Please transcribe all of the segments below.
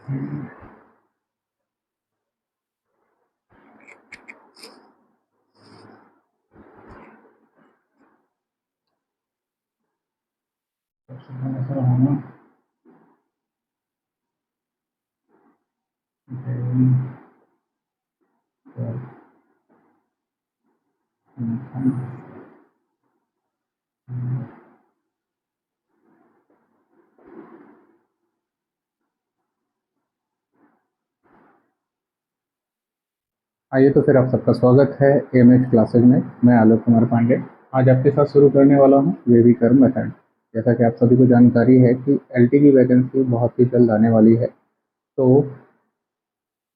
आइए तो फिर आप सबका स्वागत है एएमएच क्लासेज में। मैं आलोक कुमार पांडे आज आपके साथ शुरू करने वाला हूँ वेवी कर्व मेथड। जैसा कि आप सभी को जानकारी है कि एलटी की वैकेंसी बहुत ही जल्द आने वाली है, तो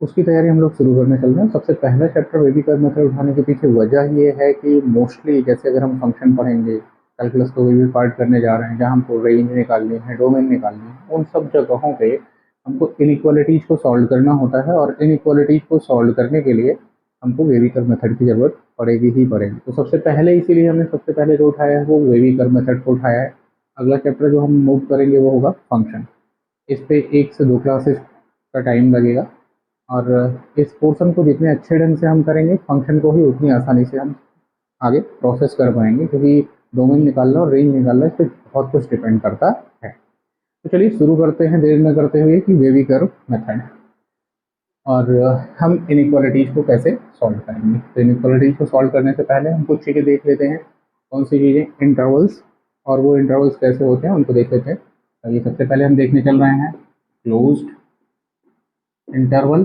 उसकी तैयारी हम लोग शुरू करने चल रहे हैं। सबसे पहला चैप्टर वेवी कर्व मेथड उठाने के पीछे वजह ये है कि मोस्टली जैसे अगर हम फंक्शन पढ़ेंगे, कैलकुलस को वेवी पार्ट करने जा रहे हैं जहाँ हमको रेंज निकालनी है, डोमेन निकालनी है, उन सब जगहों पे हमको इनइक्वालिटीज़ को सॉल्व करना होता है और इनइक्वालिटीज़ को सॉल्व करने के लिए हमको वेवी कर्व मेथड की ज़रूरत पड़ेगी ही पड़ेगी। तो सबसे पहले इसीलिए हमने सबसे पहले जो उठाया है वो वेवी कर्व मेथड को उठाया है। अगला चैप्टर जो हम मूव करेंगे वो होगा फंक्शन। इस पे 1 से 2 क्लासेस का टाइम लगेगा और इस पोर्शन को जितने अच्छे ढंग से हम करेंगे फंक्शन को ही उतनी आसानी से हम आगे प्रोसेस कर पाएंगे, क्योंकि डोमेन निकालना और रेंज निकालना इस पर बहुत कुछ डिपेंड करता है। तो चलिए शुरू करते हैं देर न करते हुए कि वेवी कर्व मेथड और हम इनइक्वालिटीज़ को कैसे सॉल्व करेंगे। तो इनइक्वालिटीज़ को सॉल्व करने से पहले हम कुछ चीज़ें देख लेते हैं। कौन सी चीज़ें? इंटरवल्स, और वो इंटरवल्स कैसे होते हैं उनको देख लेते हैं। तो ये सबसे पहले हम देखने चल रहे हैं क्लोज्ड इंटरवल।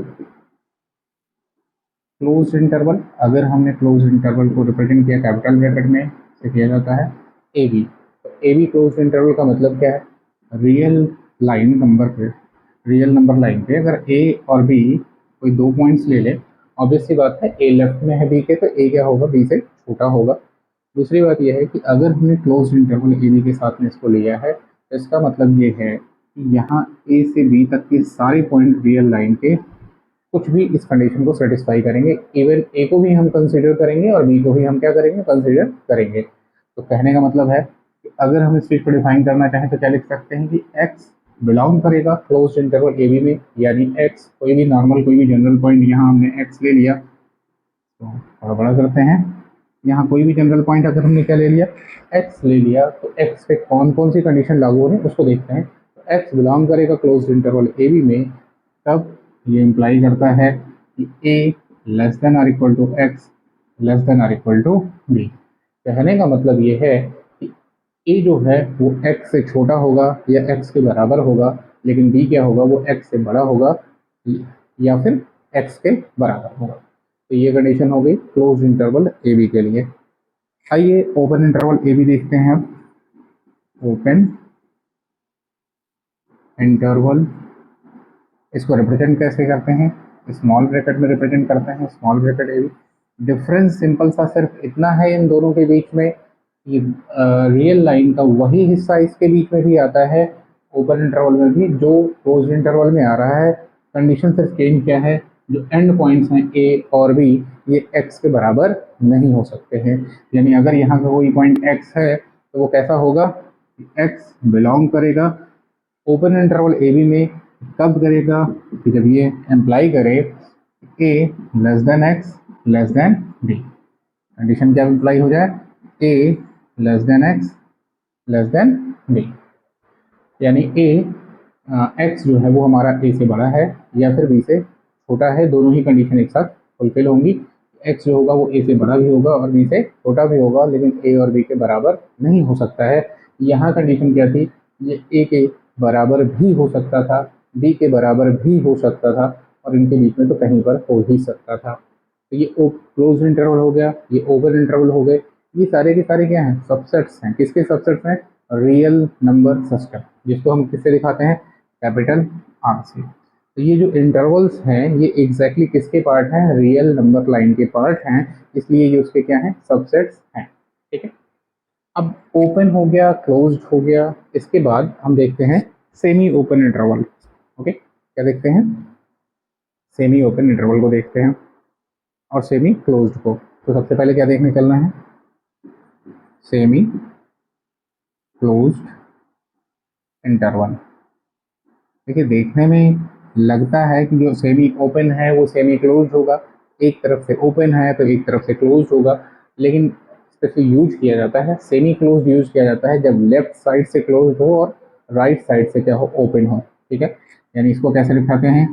क्लोज इंटरवल, अगर हमने क्लोज इंटरवल को रिप्रेजेंट किया कैपिटल ब्रैकेट में से किया जाता है ए बी। तो ए बी क्लोज इंटरवल का मतलब क्या है? रियल लाइन नंबर पे, रियल नंबर लाइन पे अगर ए और बी कोई दो पॉइंट्स ले ले, ऑब्वियस सी बात है ए लेफ्ट में है बी के, तो ए क्या होगा? बी से छोटा होगा। दूसरी बात यह है कि अगर हमने क्लोज इंटरवल ए बी के साथ में इसको लिया है तो इसका मतलब ये है कि यहाँ ए से बी तक के सारे पॉइंट रियल लाइन के कुछ भी इस कंडीशन को सेटिस्फाई करेंगे। इवन ए को भी हम कंसीडर करेंगे और बी को भी हम क्या करेंगे? कंसीडर करेंगे। तो कहने का मतलब है कि अगर हम इस चीज़ को डिफाइन करना चाहें तो क्या लिख सकते हैं कि एक्स बिलोंग करेगा क्लोज इंटरवल ए बी में, यानी एक्स कोई भी नॉर्मल कोई भी जनरल पॉइंट, यहाँ हमने एक्स ले लिया तो थोड़ा बड़ा करते हैं, यहाँ कोई भी जनरल पॉइंट अगर हमने क्या ले लिया? एक्स ले लिया, तो एक्स पे कौन कौन सी कंडीशन लागू हो रही है उसको देखते हैं। तो एक्स बिलोंग करेगा क्लोज इंटरवल ए बी में, तब ये इम्प्लाई करता है कि A less than or equal to x less than or equal to B. कहने का मतलब ये है कि ए जो है वो एक्स से छोटा होगा या एक्स के बराबर होगा, लेकिन बी क्या होगा? वो एक्स से बड़ा होगा या फिर एक्स के बराबर होगा। तो ये कंडीशन हो गई क्लोज इंटरवल ए बी के लिए। आइए ओपन इंटरवल ए बी देखते हैं अब। ओपन इंटरवल, इसको रिप्रेजेंट कैसे करते हैं? स्मॉल ब्रैकेट में रिप्रेजेंट करते हैं, small bracket A B. Difference simple सा सिर्फ इतना है इन दोनों के बीच में कि रियल लाइन का वही हिस्सा इसके बीच में भी आता है, ओपन इंटरवल में भी, जो क्लोज इंटरवल में आ रहा है। कंडीशन सिर्फ चेंज क्या है? जो एंड पॉइंट्स हैं ए और बी, ये एक्स के बराबर नहीं हो सकते हैं। यानी अगर यहाँ का कोई पॉइंट एक्स है तो वो कैसा होगा? एक्स बिलोंग करेगा ओपन इंटरवल ए बी में। कब करेगा? कि जब ये एम्प्लाई करे A less than x less than B. Condition क्या अप्लाई हो जाए? A less than x less than B, यानी ए एक्स जो है वो हमारा ए से बड़ा है या फिर बी से छोटा है, दोनों ही कंडीशन एक साथ फुलफिल होंगी। एक्स जो होगा वो ए से बड़ा भी होगा और बी से छोटा भी होगा, लेकिन ए और बी के बराबर नहीं हो सकता है। यहाँ कंडीशन क्या थी? ये ए के बराबर भी हो सकता था, बी के बराबर भी हो सकता था, और इनके बीच में तो कहीं पर हो ही सकता था। तो ये क्लोज इंटरवल हो गया, ये ओपन इंटरवल हो गए। ये सारे के सारे क्या हैं? सबसेट्स हैं। किसके सबसेट्स हैं? रियल नंबर सिस्टम, जिसको हम किससे दिखाते हैं? कैपिटल आर से। तो ये जो इंटरवल्स हैं ये एग्जैक्टली किसके पार्ट हैं? रियल नंबर लाइन के पार्ट हैं, इसलिए ये उसके क्या हैं? सबसेट्स हैं। ठीक है, अब ओपन हो गया, क्लोज्ड हो गया, इसके बाद हम देखते हैं सेमी ओपन इंटरवल। ओके, क्या देखते हैं? सेमी ओपन इंटरवल को देखते हैं और सेमी क्लोज्ड को। तो सबसे पहले क्या देखने चलना है? Semi closed interval. देखिए देखने में लगता है कि जो सेमी ओपन है वो सेमी क्लोज होगा, एक तरफ से ओपन है तो एक तरफ से क्लोज होगा, लेकिन इससे यूज किया जाता है सेमी क्लोज यूज किया जाता है जब लेफ्ट साइड से क्लोज हो और राइट साइड से क्या हो, ओपन हो। ठीक है, यानी इसको कैसे लिखाते हैं,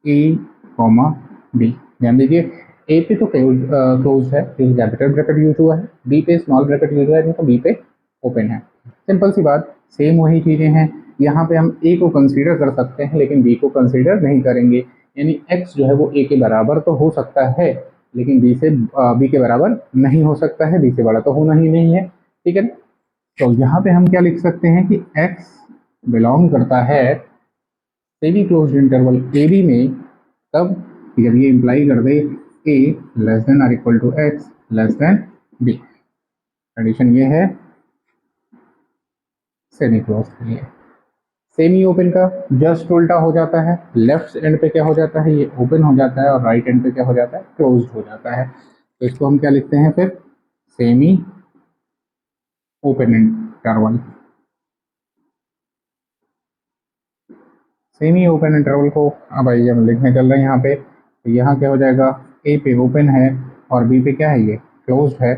ए कॉमा बी। ध्यान दीजिए, ए पे तो क्लोज है, कैपिटल ब्रैकेट यूज हुआ है, बी पे स्मॉल ब्रैकेट यूज हुआ है, तो बी पे ओपन है। सिंपल सी बात, सेम वही चीजें हैं। यहाँ पे हम ए को कंसीडर कर सकते हैं लेकिन बी को कंसीडर नहीं करेंगे, यानी एक्स जो है वो ए के बराबर तो हो सकता है लेकिन बी के बराबर नहीं हो सकता है, बी से बड़ा तो होना ही नहीं है। ठीक है, तो यहाँ पे हम क्या लिख सकते हैं कि एक्स बिलोंग करता है semi closed interval A B में, तब जब ये इंप्लाई कर दे A less than or equal to x less than B. Condition ये है सेमी क्लोज के लिए। सेमी ओपन का जस्ट उल्टा हो जाता है, लेफ्ट एंड पे क्या हो जाता है, ये ओपन हो जाता है और राइट एंड पे क्या हो जाता है, क्लोज हो जाता है। तो इसको हम क्या लिखते हैं फिर, semi open interval. Semi open interval को अब आइए हम लिखने चल रहे हैं यहाँ पे, तो यहाँ क्या हो जाएगा, ए पे ओपन है और बी पे क्या है, ये क्लोज्ड है।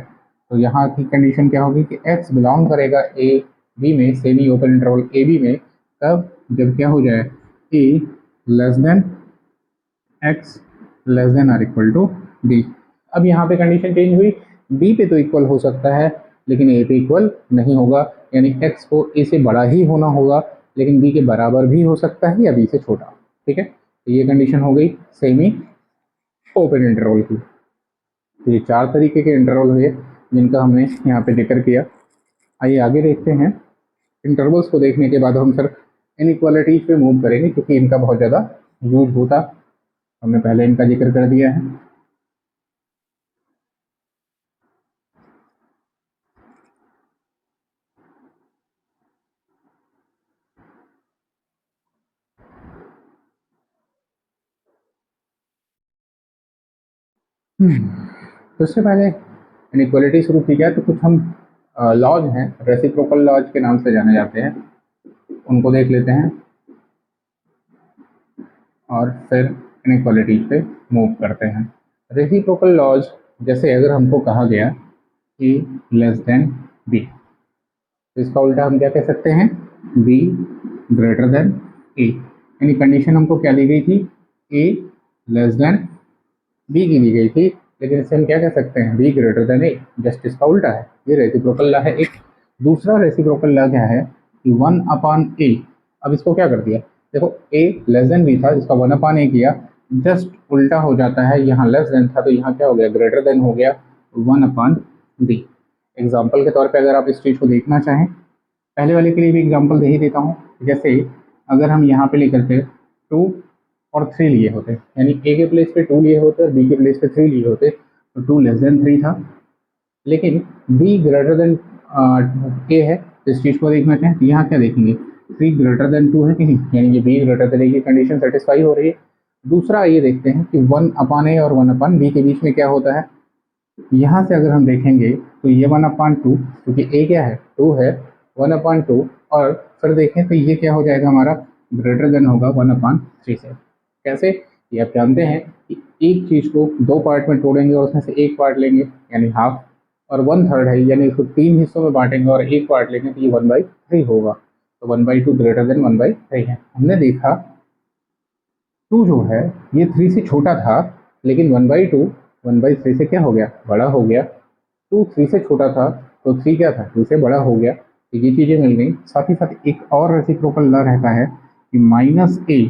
तो यहाँ की कंडीशन क्या होगी कि एक्स बिलोंग करेगा ए बी में, semi open interval A B में, तब जब क्या हो जाए, A less than x less than or equal to B. अब यहाँ पे कंडीशन चेंज हुई, बी पे तो इक्वल हो सकता है लेकिन ए पे इक्वल नहीं होगा, यानी एक्स को ए से बड़ा ही होना होगा लेकिन बी के बराबर भी हो सकता है या बी से छोटा। ठीक है, तो ये कंडीशन हो गई सेमी ओपन इंटरवल की। तो ये चार तरीके के इंटरवल हुए जिनका हमने यहाँ पे जिक्र किया। आइए आगे देखते हैं। इंटरवल्स को देखने के बाद हम सिर्फ इनइक्वालिटीज पे मूव करेंगे क्योंकि इनका बहुत ज़्यादा यूज होता, हमने पहले इनका जिक्र कर दिया है। तो इससे पहले इनइक्वालिटी शुरू की जाए तो कुछ हम लॉज हैं, रेसिप्रोकल लॉज के नाम से जाने जाते हैं, उनको देख लेते हैं और फिर इनइक्वालिटीज पे मूव करते हैं। रेसिप्रोकल लॉज, जैसे अगर हमको कहा गया ए लेस देन बी, तो इसका उल्टा हम क्या कह सकते हैं, बी ग्रेटर देन ए। यानी कंडीशन हमको क्या दी गई थी, ए लेस देन बी की दी गई थी, लेकिन इसे हम क्या कह सकते हैं, be greater than A. Just इसका उल्टा है, ये रेसिप्रोकल लॉ है एक। दूसरा रेसिप्रोकल लॉ क्या है कि वन अपॉन ए। अब इसको क्या कर दिया, देखो ए लेस देन बी था, इसका वन अपॉन ए किया, जस्ट उल्टा हो जाता है, यहाँ लेस देन था तो यहाँ क्या हो गया, ग्रेटर देन हो गया, वन अपॉन बी। एग्जाम्पल के तौर पे अगर आप इस चीज़ को देखना चाहें, पहले वाले के लिए भी एग्जाम्पल दे ही देता हूँ। जैसे अगर हम यहाँ पे लेकर के 2 और 3 लिए होते, यानी ए के प्लेस पे 2 लिए होते और बी के प्लेस पे 3 लिए होते, तो 2 लेस देन 3 था, लेकिन बी ग्रेटर देन ए है, तो इस चीज़ को देखना चाहें तो यहाँ क्या देखेंगे, 3 ग्रेटर देन 2 है कि नहीं, यानी ये बी ग्रेटर देन ए की कंडीशन सेटिस्फाई हो रही है। दूसरा ये देखते हैं कि 1 अपान ए और 1 अपान बी के बीच में क्या होता है। यहाँ से अगर हम देखेंगे तो ये 1/2, क्योंकि ए क्या है, 2 है, 1/2, और फिर देखें तो ये क्या हो जाएगा हमारा, ग्रेटर देन होगा 1/3 से। कैसे, ये आप जानते हैं कि एक चीज़ को दो पार्ट में तोड़ेंगे और उसमें से एक पार्ट लेंगे यानी हाफ, और 1/3 है यानी इसको 3 हिस्सों में बांटेंगे और एक पार्ट लेंगे तो ये 1/3 होगा। तो 1/2 ग्रेटर देन 1/3 है। हमने देखा 2 जो है ये 3 से छोटा था, लेकिन 1/2 1/3 से क्या हो गया, बड़ा हो गया। 2 3 से छोटा था तो 3 क्या था, 2 से बड़ा हो गया। तो ये चीज़ें मिल गई। साथ ही साथ एक और रेसिप्रोकल लॉ रहता है कि माइनस ए,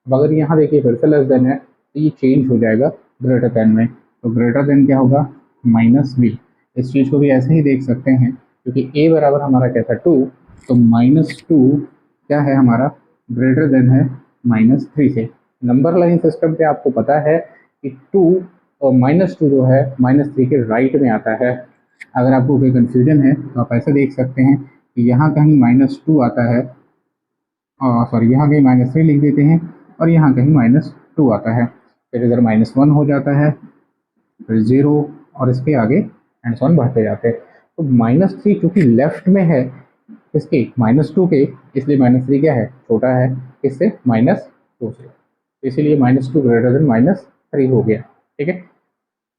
अब अगर यहाँ देखिए फिर से लेस देन है तो ये चेंज हो जाएगा ग्रेटर देन में, तो ग्रेटर देन क्या होगा, माइनस बी। इस चीज़ को भी ऐसे ही देख सकते हैं क्योंकि ए बराबर हमारा क्या था 2, तो -2 क्या है हमारा, ग्रेटर देन है -3 से। नंबर लाइन सिस्टम पे आपको पता है कि 2 और -2 जो है -3 के राइट में आता है। अगर आपको कोई कन्फ्यूजन है तो आप ऐसे देख सकते हैं कि यहाँ कहीं -2 आता है, सॉरी यहाँ कहीं -3 लिख देते हैं और यहाँ कहीं -2 आता है, फिर इधर -1 हो जाता है, फिर 0 और इसके आगे एंड ऑन बढ़ते जाते हैं। तो -3 चूँकि लेफ्ट में है इसके, -2 के, इसलिए -3 क्या है, छोटा है इससे, -2 2 से, इसीलिए -2 ग्रेटर देन -3 हो गया। ठीक है,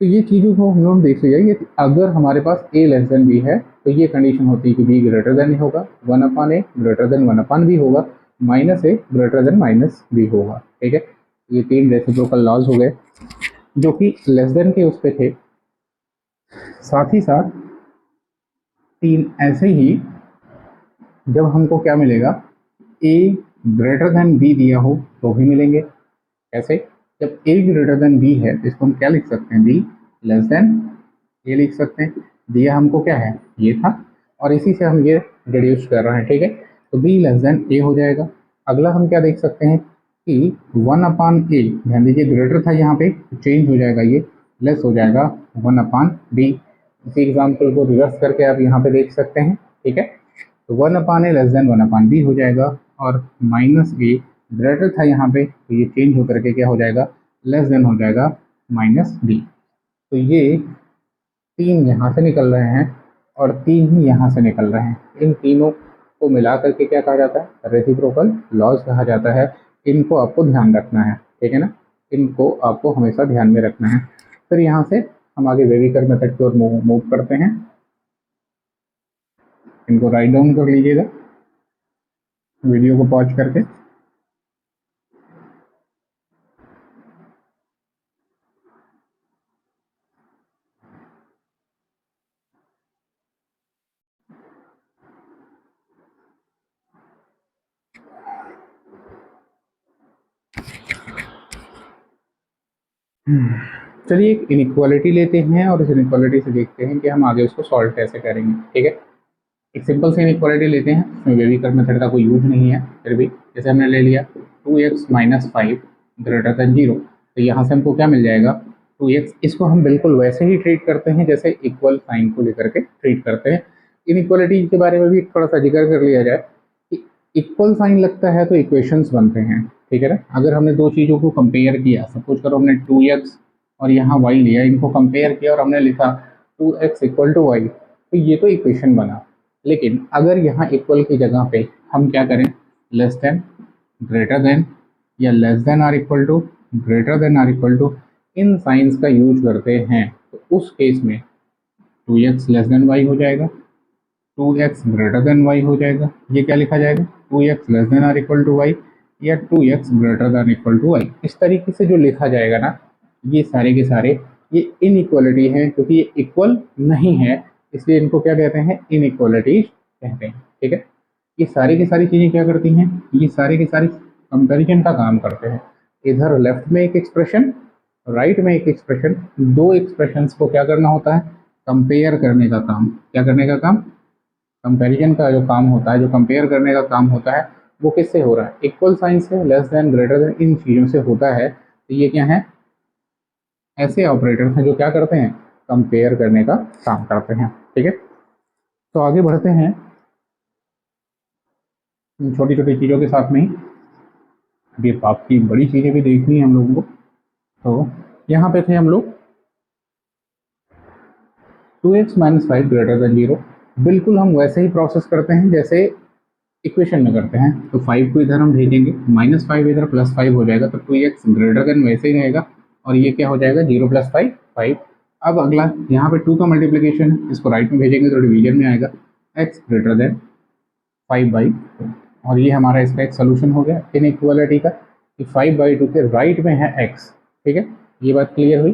तो ये चीज़ों को हम लोग देख लिया। ये अगर हमारे पास a लेस देन b है तो ये कंडीशन होती है कि b ग्रेटर देन होगा, 1/a ग्रेटर देन 1/b होगा, -a ग्रेटर देन -b होगा। ठीक है, ये 3 रेसिप्रोकल लॉज हो गए जो कि लेस देन के उस पे थे। साथ ही साथ 3 ऐसे ही जब हमको क्या मिलेगा, a ग्रेटर देन b दिया हो तो भी मिलेंगे। कैसे? जब a ग्रेटर देन b है तो इसको हम क्या लिख सकते हैं, b लेस देन ये लिख सकते हैं। दिया हमको क्या है, ये था, और इसी से हम ये डिड्यूस कर रहे हैं। ठीक है, तो b लेस देन a हो जाएगा। अगला हम क्या देख सकते हैं कि 1/a, ध्यान दीजिए ग्रेटर था यहाँ पे, चेंज हो जाएगा, ये लेस हो जाएगा 1/b। इसी एग्जाम्पल को रिवर्स करके आप यहाँ पे देख सकते हैं। ठीक है, तो 1/a लेस देन 1/b हो जाएगा, और -a ग्रेटर था यहाँ पे तो ये चेंज होकर के क्या हो जाएगा, लेस देन हो जाएगा -b। तो ये 3 यहाँ से निकल रहे हैं और 3 ही यहाँ से निकल रहे हैं। इन तीनों को मिला करके क्या कहा जाता है, रेसिप्रोकल लॉज कहा जाता है। इनको आपको ध्यान रखना है। ठीक है ना, इनको आपको हमेशा ध्यान में रखना है। फिर यहाँ से हम आगे वेविकर मेथड की ओर मूव करते हैं। इनको राइट डाउन कर लीजिएगा वीडियो को पॉज करके। चलिए एक इनइक्वालिटी लेते हैं और इस इनइक्वालिटी से देखते हैं कि हम आगे उसको सॉल्व कैसे करेंगे। ठीक है, एक सिंपल सी इनइक्वालिटी लेते हैं, इसमें वेविकर मेथड का कोई यूज नहीं है। फिर भी जैसे हमने ले लिया 2x - 5 ग्रेटर देन 0, तो यहाँ से हमको क्या मिल जाएगा, 2x। इसको हम बिल्कुल वैसे ही ट्रीट करते हैं जैसे इक्वल साइन को लेकर के ट्रीट करते हैं। इनइक्वालिटी के बारे में भी थोड़ा सा जिक्र कर लिया जाए कि इक्वल साइन लगता है तो इक्वेशंस बनते हैं। ठीक है ना, अगर हमने दो चीज़ों को कंपेयर किया, सपोज करो हमने 2x और यहाँ y लिया, इनको कंपेयर किया और हमने लिखा 2x = y, तो ये तो इक्वेशन बना। लेकिन अगर यहाँ इक्वल की जगह पे हम क्या करें, लेस देन, ग्रेटर देन या less than or equal to, greater than or equal to, इन साइंस का यूज करते हैं, तो उस केस में 2x लेस देन y हो जाएगा, 2x ग्रेटर देन y हो जाएगा। ये क्या लिखा जाएगा, 2x less than or equal to y या 2x greater than equal to y। इस तरीके से जो लिखा जाएगा ना, ये सारे के सारे ये इनइक्वालिटी है, क्योंकि ये इक्वल नहीं है इसलिए इनको क्या कहते हैं, इनइक्वालिटीज कहते हैं। ठीक है, ये सारी की सारी चीज़ें क्या करती हैं, ये सारी की सारी कंपैरिजन का काम करते हैं। इधर लेफ्ट में एक एक्सप्रेशन, राइट में एक एक्सप्रेशन, दो एक्सप्रेशंस को क्या करना होता है, कंपेयर करने का काम। क्या करने का काम, कंपैरिजन का जो काम होता है, जो कंपेयर करने का काम होता है, वो किससे हो रहा है, इक्वल साइन से, लेस देन, ग्रेटर देन, इन चीज़ों से होता है। तो ये क्या है, ऐसे ऑपरेटर्स हैं जो क्या करते हैं, कंपेयर करने का काम करते हैं। ठीक है, तो आगे बढ़ते हैं छोटी छोटी चीज़ों के साथ में ही। अभी आपकी बड़ी चीज़ें भी देखनी है हम लोगों को। तो यहाँ पे थे हम लोग 2x - 5 ग्रेटर देन 0, बिल्कुल हम वैसे ही प्रोसेस करते हैं जैसे इक्वेशन में करते हैं। तो 5 को इधर हम भेजेंगे, -5 इधर +5 हो जाएगा, तो 2x ग्रेटर देन वैसे ही रहेगा, और ये क्या हो जाएगा, 0 + 5 5। अब अगला यहाँ पे 2 का मल्टीप्लीकेशन है, इसको राइट में भेजेंगे तो डिवीजन में आएगा, x ग्रेटर देन 5/2, और ये हमारा इसका एक सोल्यूशन हो गया इनइक्वालिटी का, कि 5/2 के राइट में है x। ठीक है, ये बात क्लियर हुई।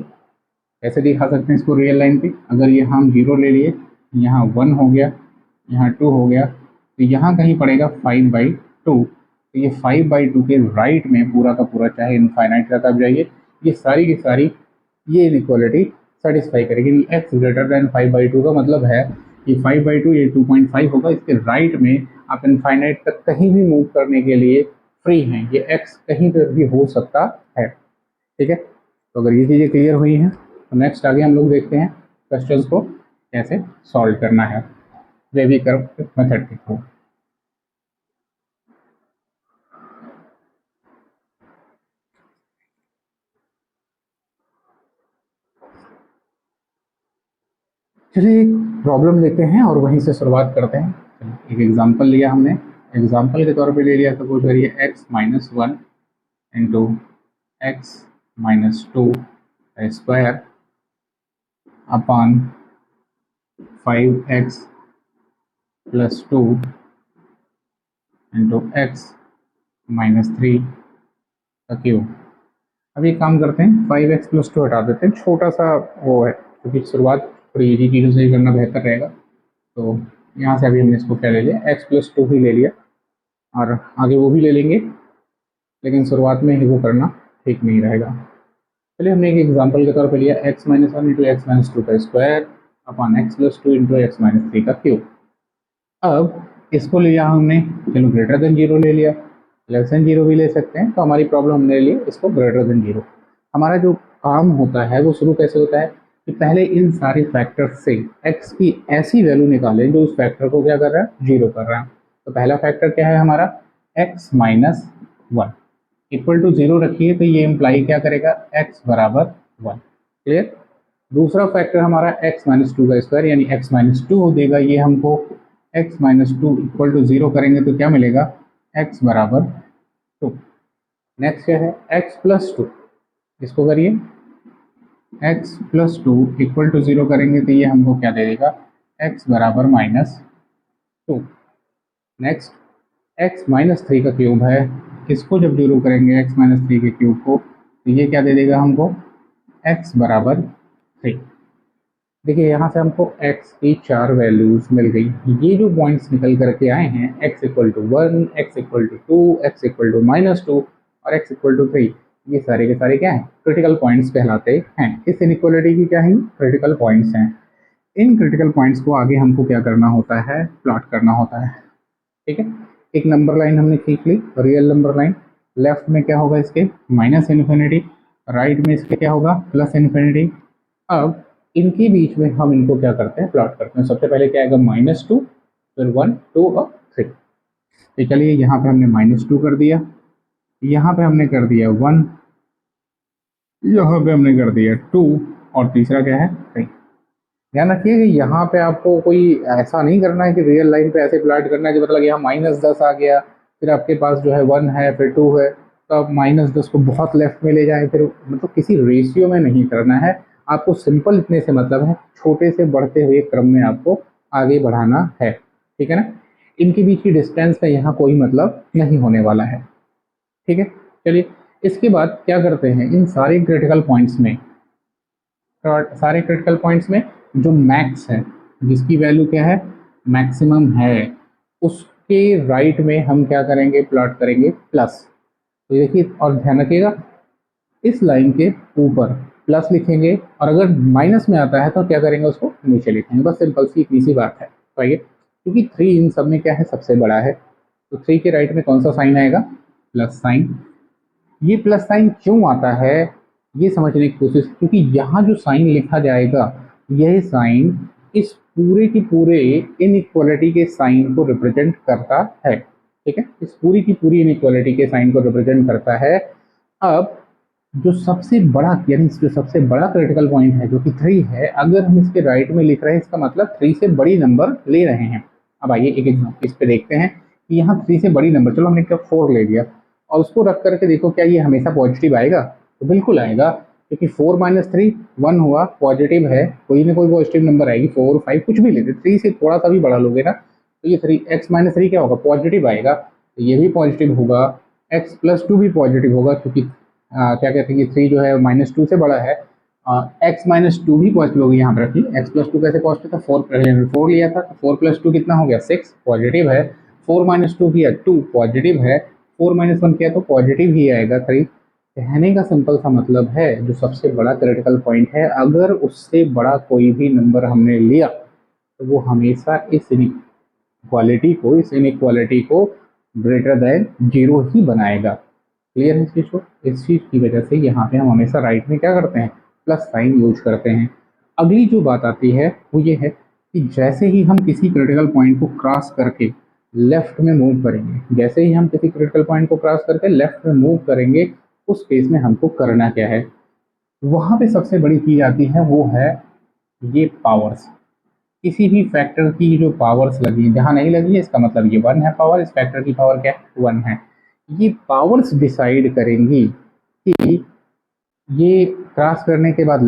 कैसे दिखा सकते हैं इसको रियल लाइन पे, अगर यहाँ हम 0 ले लिए, यहाँ 1 हो गया, यहाँ 2 हो गया, तो यहाँ कहीं पड़ेगा 5/2। तो ये 5/2 के राइट में पूरा का पूरा, चाहे इनफाइनाइट तक आप जाइए, ये सारी की सारी ये इनइक्वालिटी सेटिस्फाई करेगी। x ग्रेटर देन 5/2 का मतलब है कि 5/2 ये 2.5 होगा, इसके राइट में आप इनफाइनाइट तक कहीं भी मूव करने के लिए फ्री हैं, ये x कहीं पर भी हो सकता है। ठीक है, तो अगर ये चीज़ें क्लियर हुई हैं तो नेक्स्ट आगे हम लोग देखते हैं क्वेश्चंस को कैसे सॉल्व करना है वेविकर मेथड के थ्रू। चलिए एक प्रॉब्लम लेते हैं और वहीं से शुरुआत करते हैं। एक एग्जांपल लिया हमने, एग्जांपल के तौर पे ले लिया, सपोज करिए x - 1 into x minus to square upon 5x plus two into x minus three का क्यूब। अब एक काम करते हैं, 5x प्लस टू हटा देते हैं, छोटा सा वो है क्योंकि शुरुआत थोड़ी इजी चीज़ों से ही करना बेहतर रहेगा। तो यहाँ से अभी हमने इसको क्या ले लिया, x प्लस टू ही ले लिया और आगे वो भी ले लेंगे, लेकिन शुरुआत में ही वो करना ठीक नहीं रहेगा। चलिए हमने एक एग्जाम्पल के तौर पर लिया x minus one into x minus two का square upon x plus two into x minus three का क्यूब। अब इसको लिया हमने, चलो ग्रेटर देन जीरो ले लिया, लेस देन जीरो भी ले सकते हैं, तो हमारी प्रॉब्लम हमने ली इसको ग्रेटर देन जीरो। हमारा जो काम होता है वो शुरू कैसे होता है कि पहले इन सारे फैक्टर्स से x की ऐसी वैल्यू निकालें जो उस फैक्टर को क्या कर रहा है, जीरो कर रहा है। तो पहला फैक्टर क्या है हमारा, x minus one equal to zero रखिए, तो ये इम्प्लाई क्या करेगा, x बराबर वन। क्लियर। दूसरा फैक्टर हमारा x माइनस टू का स्क्वायर यानी x माइनस टू देगा, ये हमको x minus two equal to zero करेंगे तो क्या मिलेगा, x बराबर टू। नेक्स्ट क्या है, x प्लस टू, इसको करिए, x plus two equal to zero करेंगे तो ये हमको क्या दे देगा, x बराबर minus two. Next x minus three का क्यूब है, इसको जब जीरो करेंगे x माइनस थ्री के क्यूब को तो ये क्या दे देगा हमको, x बराबर थ्री। देखिए यहाँ से हमको x की चार वैल्यूज मिल गई। ये जो पॉइंट्स निकल करके आए हैं, x equal to one, x equal to two, x equal to minus two और x इक्वल टू थ्री, ये सारे के सारे क्या हैं, क्रिटिकल पॉइंट्स कहलाते हैं। इस इनइक्वालिटी की क्या है, क्रिटिकल पॉइंट्स हैं। इन क्रिटिकल पॉइंट्स को आगे हमको क्या करना होता है, प्लॉट करना होता है। ठीक है, एक नंबर लाइन हमने खींच ली, रियल नंबर लाइन। लेफ्ट में क्या होगा इसके, माइनस इन्फिनिटी, राइट में इसके क्या होगा, प्लस इन्फिनिटी। अब इनके बीच में हम इनको क्या करते हैं, प्लॉट करते हैं। सबसे पहले क्या आएगा, माइनस टू, फिर वन, टू और थ्री। तो चलिए यहाँ पे हमने माइनस टू कर दिया, यहाँ पे हमने कर दिया वन, यहाँ पे हमने कर दिया टू और तीसरा क्या है, थ्री। ध्यान रखिए कि यहाँ पे आपको कोई ऐसा नहीं करना है कि रियल लाइन पे ऐसे प्लॉट करना है कि मतलब यहाँ माइनस दस आ गया, फिर आपके पास जो है वन है, फिर टू है, तो आप माइनस दस को बहुत लेफ्ट में ले जाएं, फिर मतलब किसी रेशियो में नहीं करना है आपको। सिंपल इतने से मतलब है, छोटे से बढ़ते हुए क्रम में आपको आगे बढ़ाना है। ठीक है ना, इनके बीच की डिस्टेंस का यहाँ कोई मतलब नहीं होने वाला है। ठीक है, चलिए इसके बाद क्या करते हैं, इन सारे क्रिटिकल पॉइंट्स में, सारे क्रिटिकल पॉइंट्स में जो मैक्स है, जिसकी वैल्यू क्या है, मैक्सिमम है, उसके राइट में हम क्या करेंगे, प्लॉट करेंगे प्लस। तो देखिए और ध्यान रखिएगा, इस लाइन के ऊपर प्लस लिखेंगे और अगर माइनस में आता है तो क्या करेंगे, उसको नीचे लिखेंगे। बस सिंपल सी इतनी सी बात है। तो आइए, क्योंकि थ्री इन सब में क्या है, सबसे बड़ा है, तो थ्री के राइट में कौन सा साइन आएगा, प्लस साइन। ये प्लस साइन क्यों आता है ये समझने की कोशिश, क्योंकि यहाँ जो साइन लिखा जाएगा यह साइन इस पूरे की पूरे इनइक्वालिटी के साइन को रिप्रेजेंट करता है। ठीक है, इस पूरी की पूरी इनइक्वालिटी के साइन को रिप्रेजेंट करता है। अब जो सबसे बड़ा यानी जो सबसे बड़ा क्रिटिकल पॉइंट है जो कि थ्री है, अगर हम इसके राइट में लिख रहे हैं इसका मतलब थ्री से बड़ी नंबर ले रहे हैं। अब आइए एक एग्जाम्पल इस पे देखते हैं कि यहाँ थ्री से बड़ी नंबर, चलो हमने क्या फोर ले लिया और उसको रख करके देखो क्या ये हमेशा पॉजिटिव आएगा, तो बिल्कुल आएगा, क्योंकि फोर माइनस थ्री वन हुआ, पॉजिटिव है, कोई ना कोई पॉजिटिव नंबर आएगी, फोर फाइव कुछ भी लेते, थ्री से थोड़ा सा भी बड़ा लोगे ना तो ये थ्री एक्स माइनस थ्री क्या होगा, पॉजिटिव आएगा, तो ये भी पॉजिटिव होगा, एक्स प्लस टू भी पॉजिटिव होगा, क्योंकि क्या कहते हैं कि थ्री जो है माइनस टू से बड़ा है, एक्स माइनस टू भी पॉजिटिव होगी। यहाँ पर रखिए एक्स प्लस टू कैसे पॉजिटिव था, फोर पहले फोर लिया था, तो फोर प्लस टू कितना हो गया, सिक्स, पॉजिटिव है। फोर माइनस टू किया, टू, पॉजिटिव है। फोर माइनस वन किया तो पॉजिटिव ही आएगा, थ्री। कहने का सिंपल सा मतलब है, जो सबसे बड़ा क्रिटिकल पॉइंट है, अगर उससे बड़ा कोई भी नंबर हमने लिया तो वो हमेशा इस इनइक्वालिटी को ग्रेटर देन जीरो ही बनाएगा। क्लियर है इस चीज़ को, इस चीज़ की वजह से यहाँ पे हम हमेशा राइट में क्या करते हैं, प्लस साइन यूज करते हैं। अगली जो बात आती है वो ये है कि जैसे ही हम किसी क्रिटिकल पॉइंट को क्रॉस करके लेफ्ट में मूव करेंगे, जैसे ही हम किसी क्रिटिकल पॉइंट को क्रॉस करके लेफ्ट में मूव करेंगे, उस केस में हमको करना क्या है, वहाँ पे सबसे बड़ी चीज़ आती है वो है ये पावर्स। किसी भी फैक्टर की जो पावर्स लगी है, जहाँ नहीं लगी है इसका मतलब ये वन है पावर, इस फैक्टर की पावर क्या है, वन है। ये पावर्स डिसाइड करेंगी कि ये क्रॉस करने के बाद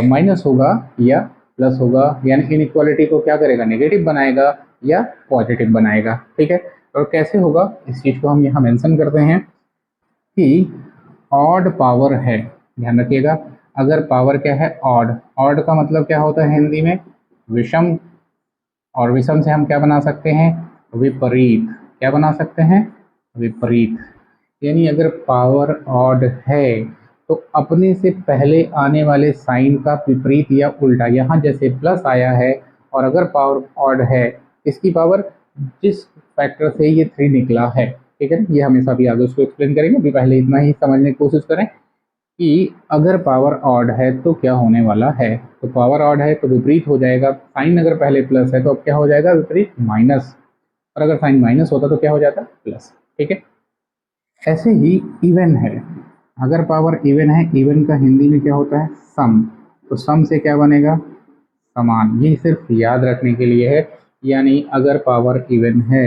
माइनस होगा या प्लस होगा, यानी इनइक्वालिटी को क्या करेगा, नेगेटिव बनाएगा या पॉजिटिव बनाएगा। ठीक है, और कैसे होगा इस चीज़ को हम यहाँ मेंशन करते हैं कि ऑड पावर है, ध्यान रखिएगा। अगर पावर क्या है, ऑड, ऑड का मतलब क्या होता है हिंदी में, विषम, और विषम से हम क्या बना सकते हैं, विपरीत। क्या बना सकते हैं, विपरीत। यानी अगर पावर ऑड है तो अपने से पहले आने वाले साइन का विपरीत या उल्टा, यहाँ जैसे प्लस आया है और अगर पावर ऑड है, इसकी पावर जिस फैक्टर से ये 3 निकला है, ठीक है, ये हमेशा भी आगे उसको एक्सप्लेन करेंगे, अभी पहले इतना ही समझने की कोशिश करें कि अगर पावर ऑड है तो क्या होने वाला है। तो पावर ऑड है तो विपरीत हो जाएगा, साइन अगर पहले प्लस है तो अब क्या हो जाएगा, विपरीत माइनस, और अगर साइन माइनस होता तो क्या हो जाता, प्लस। ठीक है, ऐसे ही इवन है, अगर पावर इवन है, इवन का हिंदी में क्या होता है, सम, तो सम से क्या बनेगा, समान। ये सिर्फ याद रखने के लिए है, यानी अगर पावर इवन है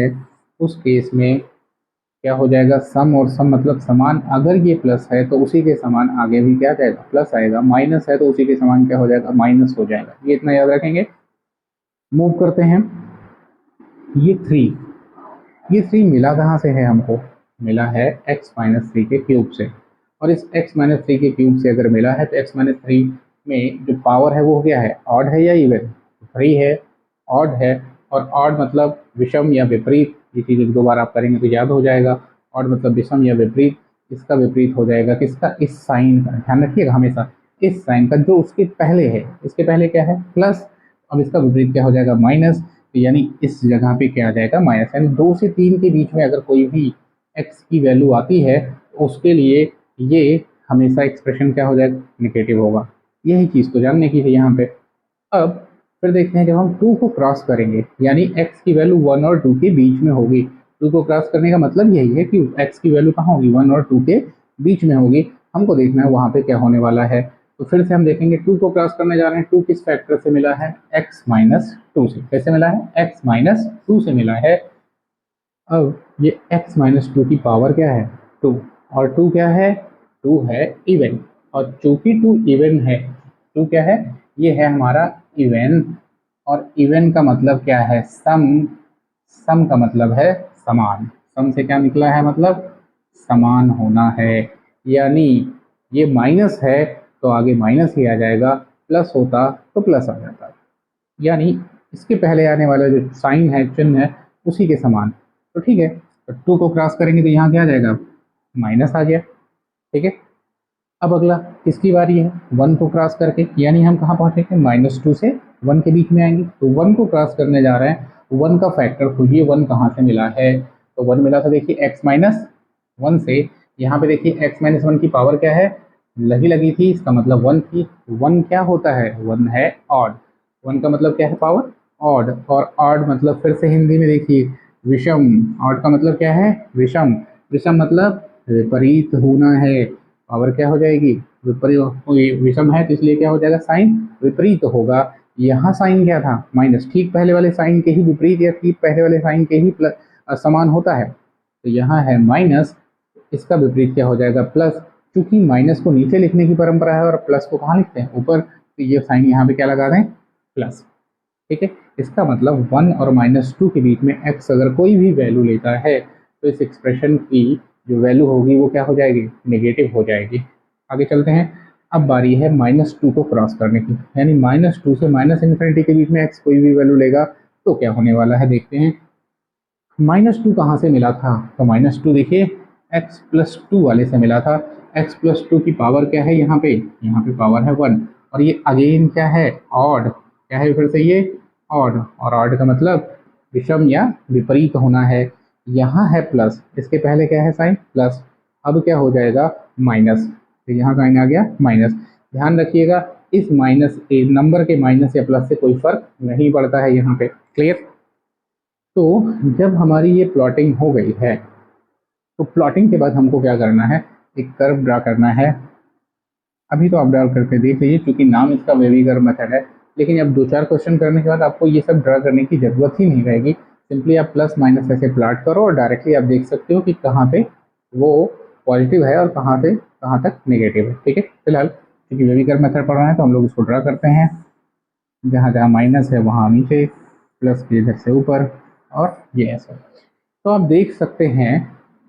उस केस में क्या हो जाएगा, सम, और सम मतलब समान। अगर ये प्लस है तो उसी के समान आगे भी क्या जाएगा, प्लस आएगा। माइनस है तो उसी के समान क्या हो जाएगा, माइनस हो जाएगा। ये इतना याद रखेंगे। मूव करते हैं, ये 3, ये 3 मिला कहाँ से है हमको, मिला है x-3 के क्यूब से, और इस x-3 के क्यूब से अगर मिला है तो x-3 में जो पावर है वो क्या है, ऑड है या इवन, 3 है, ऑड है, और ऑड मतलब विषम या विपरीत। ये चीज़ एक दो बार आप करेंगे तो याद हो जाएगा, ऑड मतलब विषम या विपरीत। इसका विपरीत हो जाएगा किसका, इस साइन का, ध्यान रखिएगा हमेशा, इस साइन का जो उसके पहले है, इसके पहले क्या है, प्लस, अब इसका विपरीत क्या हो जाएगा, माइनस। तो यानी इस जगह पे क्या आ जाएगा, माइनस। यानी 2 से 3 के बीच में अगर कोई भी x की वैल्यू आती है तो उसके लिए ये हमेशा एक्सप्रेशन क्या हो जाएगा, निगेटिव होगा। यही चीज़ तो जानने की थी यहाँ पे। अब फिर देखते हैं जब हम 2 को क्रॉस करेंगे, यानी x की वैल्यू 1 और 2 के बीच में होगी। 2 को क्रॉस करने का मतलब यही है कि x की वैल्यू कहाँ होगी, 1 और 2 के बीच में होगी। हमको देखना है वहाँ पे क्या होने वाला है। तो फिर से हम देखेंगे 2 को क्रॉस करने जा रहे हैं, 2 किस फैक्टर से मिला है, x-2 से। कैसे मिला है, x-2 से मिला है। अब ये x-2 की पावर क्या है, 2, और 2 क्या है, 2 है इवन, और चूंकि 2 इवन है, 2 क्या है, ये है हमारा इवन, और इवन का मतलब क्या है, सम, सम का मतलब है समान। सम से क्या निकला है, मतलब समान होना है। यानी ये माइनस है तो आगे माइनस ही आ जाएगा, प्लस होता तो प्लस आ जाता, यानी इसके पहले आने वाला जो साइन है, चिन्ह है, उसी के समान। तो ठीक है, तो 2 को क्रॉस करेंगे तो यहाँ क्या आ जाएगा, माइनस आ गया। ठीक है, अब अगला किसकी बारी है, 1 को क्रॉस करके, यानी हम कहाँ पहुँचेंगे, -2 से 1 के बीच में आएंगे। तो 1 को क्रॉस करने जा रहे हैं, 1 का फैक्टर खोजिए, 1 कहाँ से मिला है। तो 1 मिला था, देखिए x-1 से। यहाँ पे देखिए x-1 की पावर क्या है, लगी लगी थी, इसका मतलब 1 थी। 1 क्या होता है, 1 है ऑड, 1 का मतलब क्या है, पावर ऑड, और ऑड मतलब फिर से हिंदी में देखिए विषम। ऑड का मतलब क्या है, विषम, विषम मतलब विपरीत होना है। पावर क्या हो जाएगी, विपरीत, विषम है तो इसलिए क्या हो जाएगा, साइन विपरीत होगा। यहाँ साइन क्या था, माइनस, ठीक पहले वाले साइन के ही विपरीत या ठीक पहले वाले साइन के ही प्लस समान होता है। तो यहाँ है माइनस, इसका विपरीत क्या हो जाएगा, प्लस। क्योंकि माइनस को नीचे लिखने की परंपरा है और प्लस को कहाँ लिखते हैं, ऊपर, तो ये साइन यहाँ पे क्या लगा दें, प्लस। ठीक है, इसका मतलब 1 और -2 के बीच में x अगर कोई भी वैल्यू लेता है तो इस एक्सप्रेशन की जो वैल्यू होगी वो क्या हो जाएगी, नेगेटिव हो जाएगी। आगे चलते हैं, अब बारी है -2 को क्रॉस करने की, यानी -2 से -∞ के बीच में x कोई भी वैल्यू लेगा तो क्या होने वाला है, देखते हैं। -2 कहाँ से मिला था, तो -2 देखिए x+2 वाले से मिला था। x+2 की पावर क्या है, यहाँ पे पावर है 1, और ये अगेन क्या है, ऑड, क्या है फिर से ये ऑड, और ऑड का मतलब विषम या विपरीत होना है। यहाँ है प्लस, इसके पहले क्या है, साइन प्लस, अब क्या हो जाएगा, माइनस, तो यहाँ साइन आ गया माइनस। ध्यान रखिएगा इस माइनस के नंबर के माइनस या प्लस से कोई फर्क नहीं पड़ता है यहाँ पे, क्लियर। तो जब हमारी ये प्लॉटिंग हो गई है तो प्लॉटिंग के बाद हमको क्या करना है, एक कर्व ड्रा करना है। अभी तो आप ड्रा करके देख लीजिए, क्योंकि नाम इसका वेवी कर्व मेथड है, लेकिन अब 2-4 क्वेश्चन करने के बाद आपको ये सब ड्रा करने की ज़रूरत ही नहीं रहेगी। सिंपली आप प्लस माइनस ऐसे प्लॉट करो और डायरेक्टली आप देख सकते हो कि कहाँ पे वो पॉजिटिव है और कहाँ से कहाँ तक नेगेटिव है। ठीक है, फिलहाल क्योंकि वेविकर मेथड पढ़ रहे हैं तो हम लोग इसको ड्रा करते हैं। जहाँ जहाँ माइनस है वहाँ नीचे, प्लस के इधर से ऊपर, और ये ऐसा। तो आप देख सकते हैं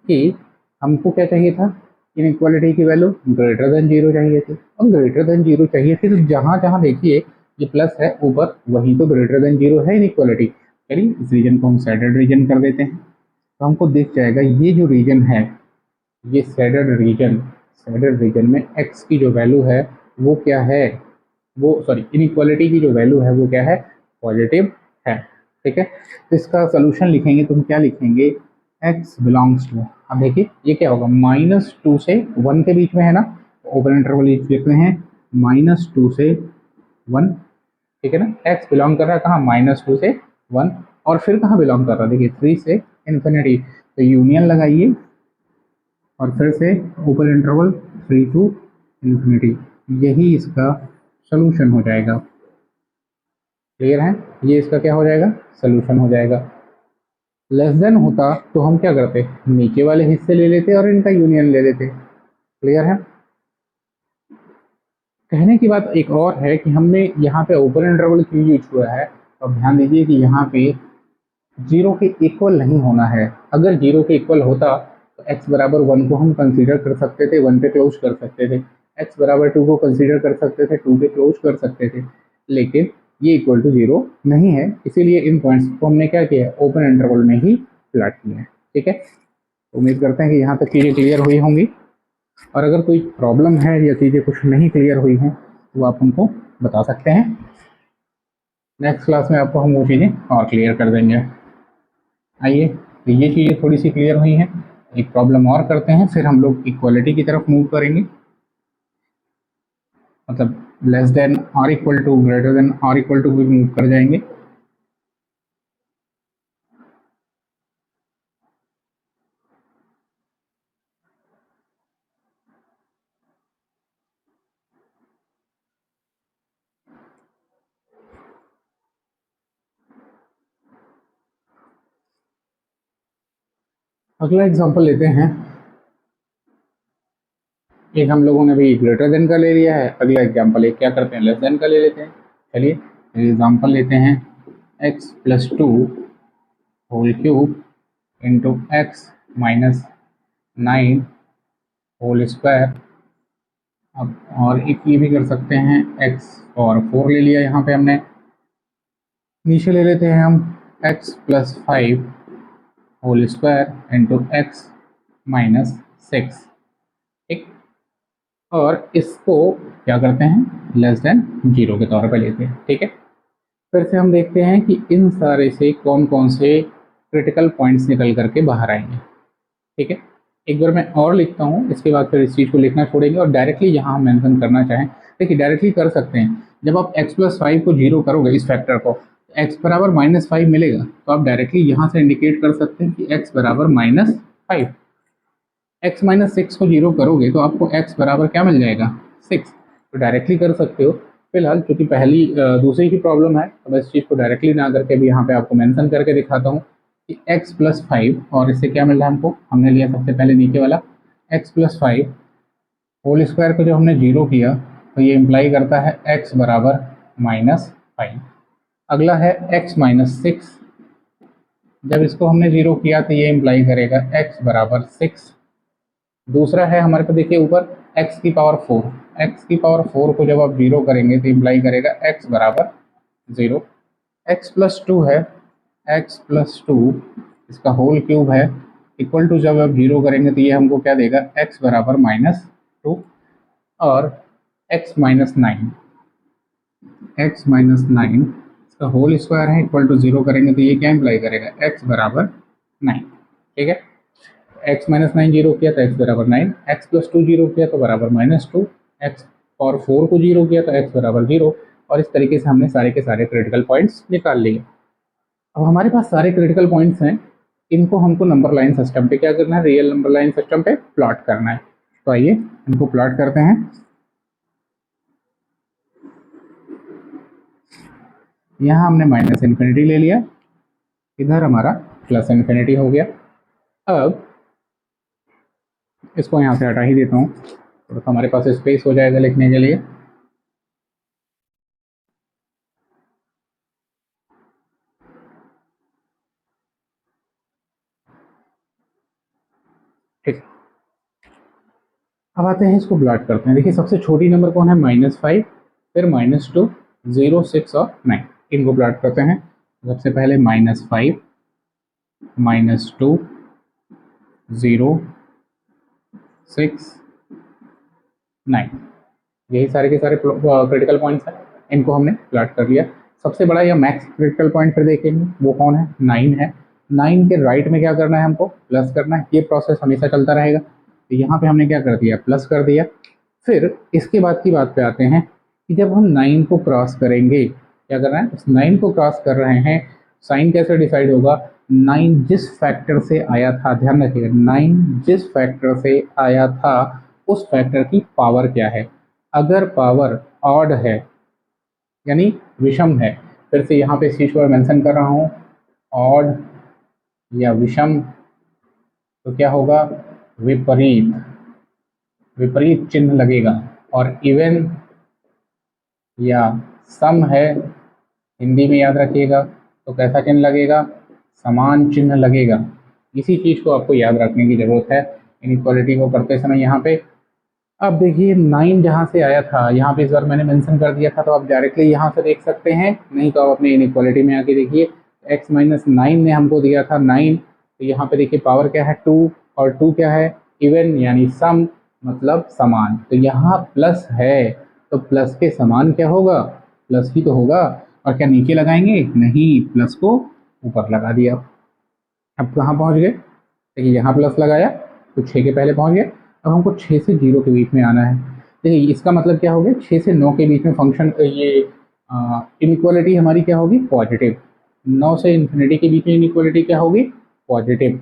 कि हमको क्या चाहिए था, इनइक्वालिटी की वैल्यू ग्रेटर देन जीरो चाहिए थी, और ग्रेटर देन जीरो चाहिए थी तो जहाँ जहाँ देखिए ये प्लस है ऊपर, वहीं तो ग्रेटर देन जीरो है इनइक्वालिटी। चलिए इस रीजन को हम सैडर्ड रीजन कर देते हैं, तो हमको दिख जाएगा ये जो रीजन है, ये सैडर्ड रीजन में एक्स की जो वैल्यू है वो क्या है, वो सॉरी इनइक्वालिटी की जो वैल्यू है वो क्या है, पॉजिटिव है। ठीक है, तो इसका सोल्यूशन लिखेंगे तो हम क्या लिखेंगे, x बिलोंग्स टू, अब देखिए ये क्या होगा, -2 से 1 के बीच में है ना, ओपन इंटरवल लिखते हैं -2 से 1। ठीक है ना, x बिलोंग कर रहा है कहाँ, -2 से 1, और फिर कहाँ बिलोंग कर रहा है, देखिए 3 से इन्फिनिटी, तो यूनियन लगाइए और फिर से ओपन इंटरवल 3 टू इन्फिनिटी, यही इसका सोल्यूशन हो जाएगा। क्लियर है, ये इसका क्या हो जाएगा, सोल्यूशन हो जाएगा। लेस देन होता तो हम क्या करते, नीचे वाले हिस्से ले लेते और इनका यूनियन ले लेते। क्लियर है, कहने की बात एक और है कि हमने यहाँ पे ओपन इंटरवल क्यों यूज हुआ है, तो अब ध्यान दीजिए कि यहाँ पे जीरो के इक्वल नहीं होना है। अगर जीरो के इक्वल होता तो x बराबर 1 को हम कंसीडर कर सकते थे, 1 पे क्लोज कर सकते थे, x बराबर 2 को कंसीडर कर सकते थे, 2 पे क्लोज कर सकते थे, लेकिन ये इक्वल टू जीरो नहीं है, इसीलिए इन पॉइंट्स को हमने क्या किया, ओपन इंटरवल में ही प्लॉट किया है। ठीक है, उम्मीद करते हैं कि यहाँ तक चीज़ें क्लियर हुई होंगी, और अगर कोई प्रॉब्लम है या चीज़ें कुछ नहीं क्लियर हुई हैं तो आप हमको बता सकते हैं। नेक्स्ट क्लास में आपको हम वो चीज़ें और क्लियर कर देंगे। आइए, तो ये चीज़ें थोड़ी सी क्लियर हुई हैं, एक प्रॉब्लम और करते हैं, फिर हम लोग इक्वालिटी की तरफ मूव करेंगे, मतलब लेस देन और इक्वल टू, ग्रेटर देन और इक्वल टू भी मूव कर जाएंगे। अगला एग्जांपल लेते हैं, एक हम लोगों ने भी ग्रेटर देन का ले लिया है, अगला एग्जांपल एक क्या करते हैं, लेस देन का ले लेते हैं। चलिए एग्जांपल लेते हैं, x plus 2 whole cube into x minus 9 whole square. अब और एक ये भी कर सकते हैं, x और 4 ले लिया यहाँ पे हमने, नीचे ले लेते हैं हम x plus 5 whole square into x minus 6। ठीक, और इसको क्या करते हैं, लेस देन जीरो के तौर पे लेते हैं। ठीक है, फिर से हम देखते हैं कि इन सारे से कौन कौन से क्रिटिकल पॉइंट्स निकल करके बाहर आएंगे। ठीक है, एक बार मैं और लिखता हूँ, इसके बाद फिर इस चीज़ को लिखना छोड़ेंगे और डायरेक्टली यहाँ हम मेंशन करना चाहें, देखिए डायरेक्टली कर सकते हैं। जब आप x प्लस 5 को जीरो करोगे, इस फैक्टर को, x बराबर -5 मिलेगा, तो आप डायरेक्टली यहाँ से इंडिकेट कर सकते हैं कि x बराबर -5। x माइनस 6 को जीरो करोगे तो आपको x बराबर क्या मिल जाएगा, 6, तो डायरेक्टली कर सकते हो। फिलहाल क्योंकि दूसरी की प्रॉब्लम है, तो मैं इस चीज़ को डायरेक्टली ना करके भी यहाँ पे आपको मेंशन करके दिखाता हूँ कि x प्लस 5, और इससे क्या मिल रहा है हमको, हमने लिया सबसे पहले नीचे वाला x प्लस 5 होल स्क्वायर को जब हमने जीरो किया तो ये इम्प्लाई करता है x बराबर -5। अगला है x माइनस 6, जब इसको हमने जीरो किया तो ये इम्प्लाई करेगा x बराबर 6। दूसरा है हमारे पास, देखिए ऊपर x की पावर 4, x की पावर 4 को जब आप जीरो करेंगे तो इम्प्लाई करेगा x बराबर 0। x प्लस 2 है, x प्लस 2 इसका होल क्यूब है, इक्वल टू जब आप जीरो करेंगे तो ये हमको क्या देगा, x बराबर -2, और x माइनस 9, इसका होल स्क्वायर है, इक्वल टू जीरो करेंगे तो ये क्या इम्प्लाई करेगा, x बराबर 9। ठीक है, x माइनस 9 जीरो किया तो x बराबर 9, x प्लस 2 जीरो किया तो बराबर -2, x और 4 को जीरो किया तो x बराबर 0, और इस तरीके से हमने सारे के सारे क्रिटिकल पॉइंट्स निकाल लिए। अब हमारे पास सारे क्रिटिकल पॉइंट्स हैं, इनको हमको नंबर लाइन सिस्टम पे क्या करना है, रियल नंबर लाइन सिस्टम पे प्लॉट करना है। तो आइए इनको प्लॉट करते हैं। यहाँ हमने माइनस इन्फिनिटी ले लिया, इधर हमारा प्लस इन्फिनिटी हो गया। अब इसको यहाँ से हटा ही देता हूँ, थोड़ा सा हमारे पास स्पेस हो जाएगा लिखने के लिए। ठीक, अब आते हैं इसको प्लॉट करते हैं। देखिए सबसे छोटी नंबर कौन है, -5, फिर -2, 0, 6 और 9, इनको प्लॉट करते हैं। सबसे पहले -5, -2, 0, 6, 9, यही सारे के सारे क्रिटिकल पॉइंट्स हैं, इनको हमने प्लॉट कर लिया। सबसे बड़ा या मैक्स क्रिटिकल पॉइंट फिर देखेंगे वो कौन है, 9 है। 9 के राइट में क्या करना है, हमको प्लस करना है। ये प्रोसेस हमेशा चलता रहेगा। तो यहाँ पे हमने क्या कर दिया, प्लस कर दिया। फिर इसके बाद की बात पे आते हैं कि जब हम 9 को क्रॉस करेंगे, क्या करना है, उस 9 को क्रॉस कर रहे हैं, साइन कैसे डिसाइड होगा, 9 जिस फैक्टर से आया था, ध्यान रखिएगा, 9 जिस फैक्टर से आया था उस फैक्टर की पावर क्या है। अगर पावर ऑड है यानी विषम है, फिर से यहाँ पे इस चीज को मेंशन कर रहा हूँ, ऑड या विषम, तो क्या होगा, विपरीत, विपरीत चिन्ह लगेगा। और इवन या सम है, हिंदी में याद रखिएगा, तो कैसा चिन्ह लगेगा, समान चिन्ह लगेगा। इसी चीज को आपको याद रखने की जरूरत है इनइक्वालिटी को करते समय। यहाँ पे अब देखिए 9 जहाँ से आया था, यहाँ पे इस बार मैंने मेंशन कर दिया था, तो आप डायरेक्टली यहाँ से देख सकते हैं, नहीं तो आप अपने इनइक्वालिटी में आके देखिए, x-9 ने हमको दिया था 9, तो यहाँ पे देखिए पावर क्या है 2, और 2 क्या है, इवन यानी सम, मतलब समान। तो यहाँ प्लस है तो प्लस के समान क्या होगा, प्लस ही तो होगा। और क्या नीचे लगाएंगे, नहीं, प्लस को ऊपर लगा दिया। अब कहाँ पहुँच गए, देखिए यहाँ प्लस लगाया तो 6 के पहले पहुँच गए। अब हमको 6 से 0 के बीच में आना है। देखिए इसका मतलब क्या हो गया, 6 से 9 के बीच में फंक्शन, ये इनइक्वालिटी हमारी क्या होगी, पॉजिटिव। 9 से इन्फिनिटी के बीच में इनइक्वालिटी क्या होगी, पॉजिटिव।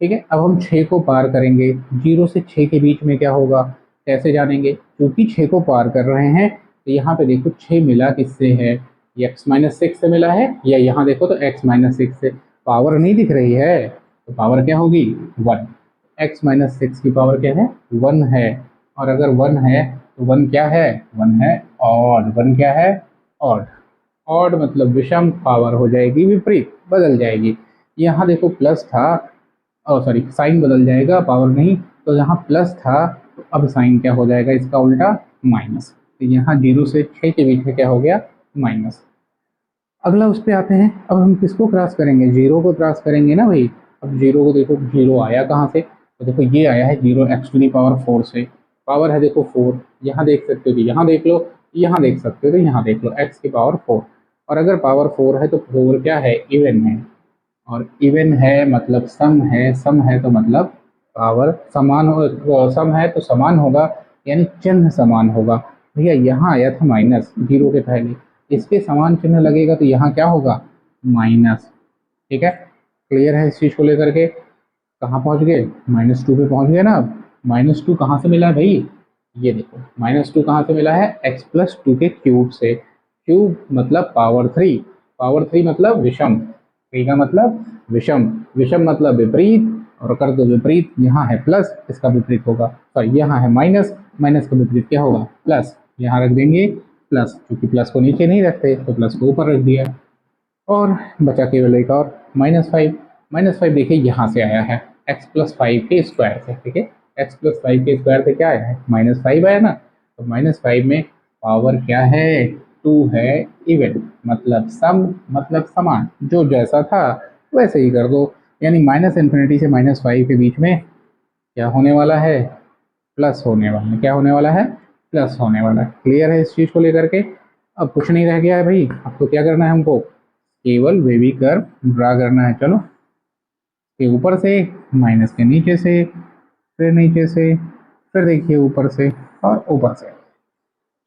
ठीक है, अब हम 6 को पार करेंगे, 0 से 6 के बीच में क्या होगा, कैसे जानेंगे, क्योंकि 6 को पार कर रहे हैं। तो यहाँ पे देखो 6 मिला किससे है, x-6 से मिला है, या यहाँ देखो तो x-6 से। पावर नहीं दिख रही है, तो पावर क्या होगी, 1। x-6 की पावर क्या है, 1 है। और अगर 1 है तो 1 क्या है, 1 है ऑड। 1 क्या है, ऑड। ऑड मतलब विषम, पावर हो जाएगी विपरीत, बदल जाएगी। यहाँ देखो प्लस था, सॉरी, साइन बदल जाएगा, पावर नहीं। तो यहाँ प्लस था, तो अब साइन क्या हो जाएगा, इसका उल्टा माइनस। तो यहाँ 0 से 6 के बीच में क्या हो गया, माइनस। अगला उस पर आते हैं, अब हम किसको क्रॉस करेंगे, 0 को क्रॉस करेंगे ना भाई। अब 0 को देखो, 0 आया कहाँ से, तो देखो ये आया है 0x⁴ से। पावर है देखो 4, यहाँ देख सकते हो, यहाँ देख लो, यहाँ देख सकते हो, तो यहाँ देख लो x⁴। और अगर पावर 4 है तो 4 क्या है, इवन है। और इवन है मतलब सम है, सम है तो मतलब पावर समान हो, सम है तो समान होगा, यानी चिन्ह समान होगा। भैया यहाँ आया था माइनस 0 के पहले, इसके समान चिन्ह लगेगा तो यहाँ क्या होगा, माइनस। ठीक है, क्लियर है इस चीज को लेकर के। कहाँ पहुँच गए, -2 पे पहुँच गए ना। अब -2 कहाँ से मिला है भाई, ये देखो -2 कहाँ से मिला है, x+2 के क्यूब से। क्यूब मतलब पावर 3, पावर 3 मतलब विषम, 3 का मतलब विषम, विषम मतलब विपरीत। और कर दो विपरीत, यहाँ है प्लस, इसका विपरीत होगा, सॉरी यहाँ है माइनस, माइनस का विपरीत क्या होगा, प्लस। यहाँ रख देंगे प्लस, क्योंकि प्लस को नीचे नहीं रखते तो प्लस को ऊपर रख दिया। और बचा केवल एक और, -5। -5 देखिए यहाँ से आया है x+5 के स्क्वायर से। ठीक है, x+5 के स्क्वायर से क्या आया है, -5 आया ना। तो -5 में पावर क्या है, 2 है, इवन मतलब सम, मतलब समान, जो जैसा था वैसे ही कर दो। यानी -∞ से -5 के बीच में क्या होने वाला है, प्लस होने वाला है। क्या होने वाला है, प्लस होने वाला है। क्लियर है इस चीज़ को लेकर के। अब कुछ नहीं रह गया है भाई, अब तो क्या करना है हमको, केवल वेवी कर्व ड्रा करना है। चलो, के ऊपर से, माइनस के नीचे से, फिर नीचे से, फिर देखिए ऊपर से और ऊपर से।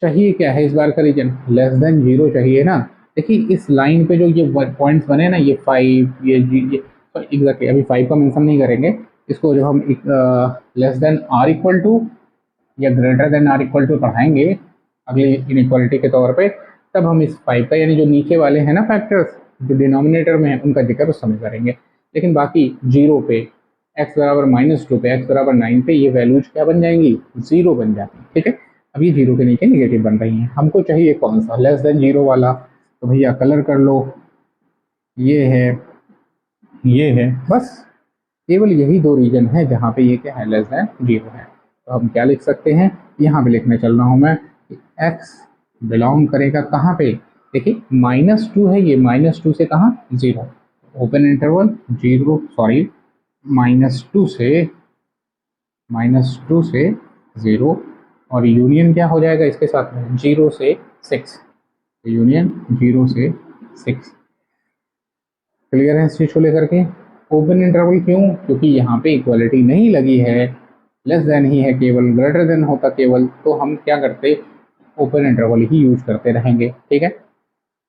चाहिए क्या है इस बार का रीजन, लेस देन 0 चाहिए ना। देखिए इस लाइन पे जो ये पॉइंट्स बने ना, ये 5, ये एग्जैक्टली अभी 5 का मेंशन नहीं करेंगे इसको। जब हम less than or equal to या greater than or equal to पढ़ाएंगे अगली इनइक्वालिटी के तौर पे, तब हम इस 5 का, यानी जो नीचे वाले हैं ना फैक्टर्स जो डिनोमिनेटर में है, उनका जिक्र उस समय करेंगे। लेकिन बाकी 0 पे x बराबर -2 पे, x बराबर 9 पे ये वैल्यूज क्या बन जाएंगी, 0 बन जाती है। ठीक है, अब ये 0 के नीचे निगेटिव बन रही हैं। हमको चाहिए कौन सा, लेस देन 0 वाला। तो भैया कलर कर लो, ये है, ये है, बस केवल यही दो रीजन है जहाँ पे ये क्या है, लेस देन 0 है। तो हम क्या लिख सकते हैं, यहाँ पे लिखने चल रहा हूँ मैं कि x बिलोंग करेगा कहाँ पे, देखिए -2 है ये, -2 से कहाँ, 0, ओपन इंटरवल 0, सॉरी -2 से 0, और यूनियन क्या हो जाएगा इसके साथ में, 0 से 6, यूनियन 0 से 6। क्लियर है इस चीज को लेकर के। ओपन इंटरवल क्यों, क्योंकि यहाँ पे इक्वालिटी नहीं लगी है, लेस देन ही है केवल, ग्रेटर देन होता केवल, तो हम क्या करते, ओपन इंटरवल ही यूज करते रहेंगे। ठीक है, तो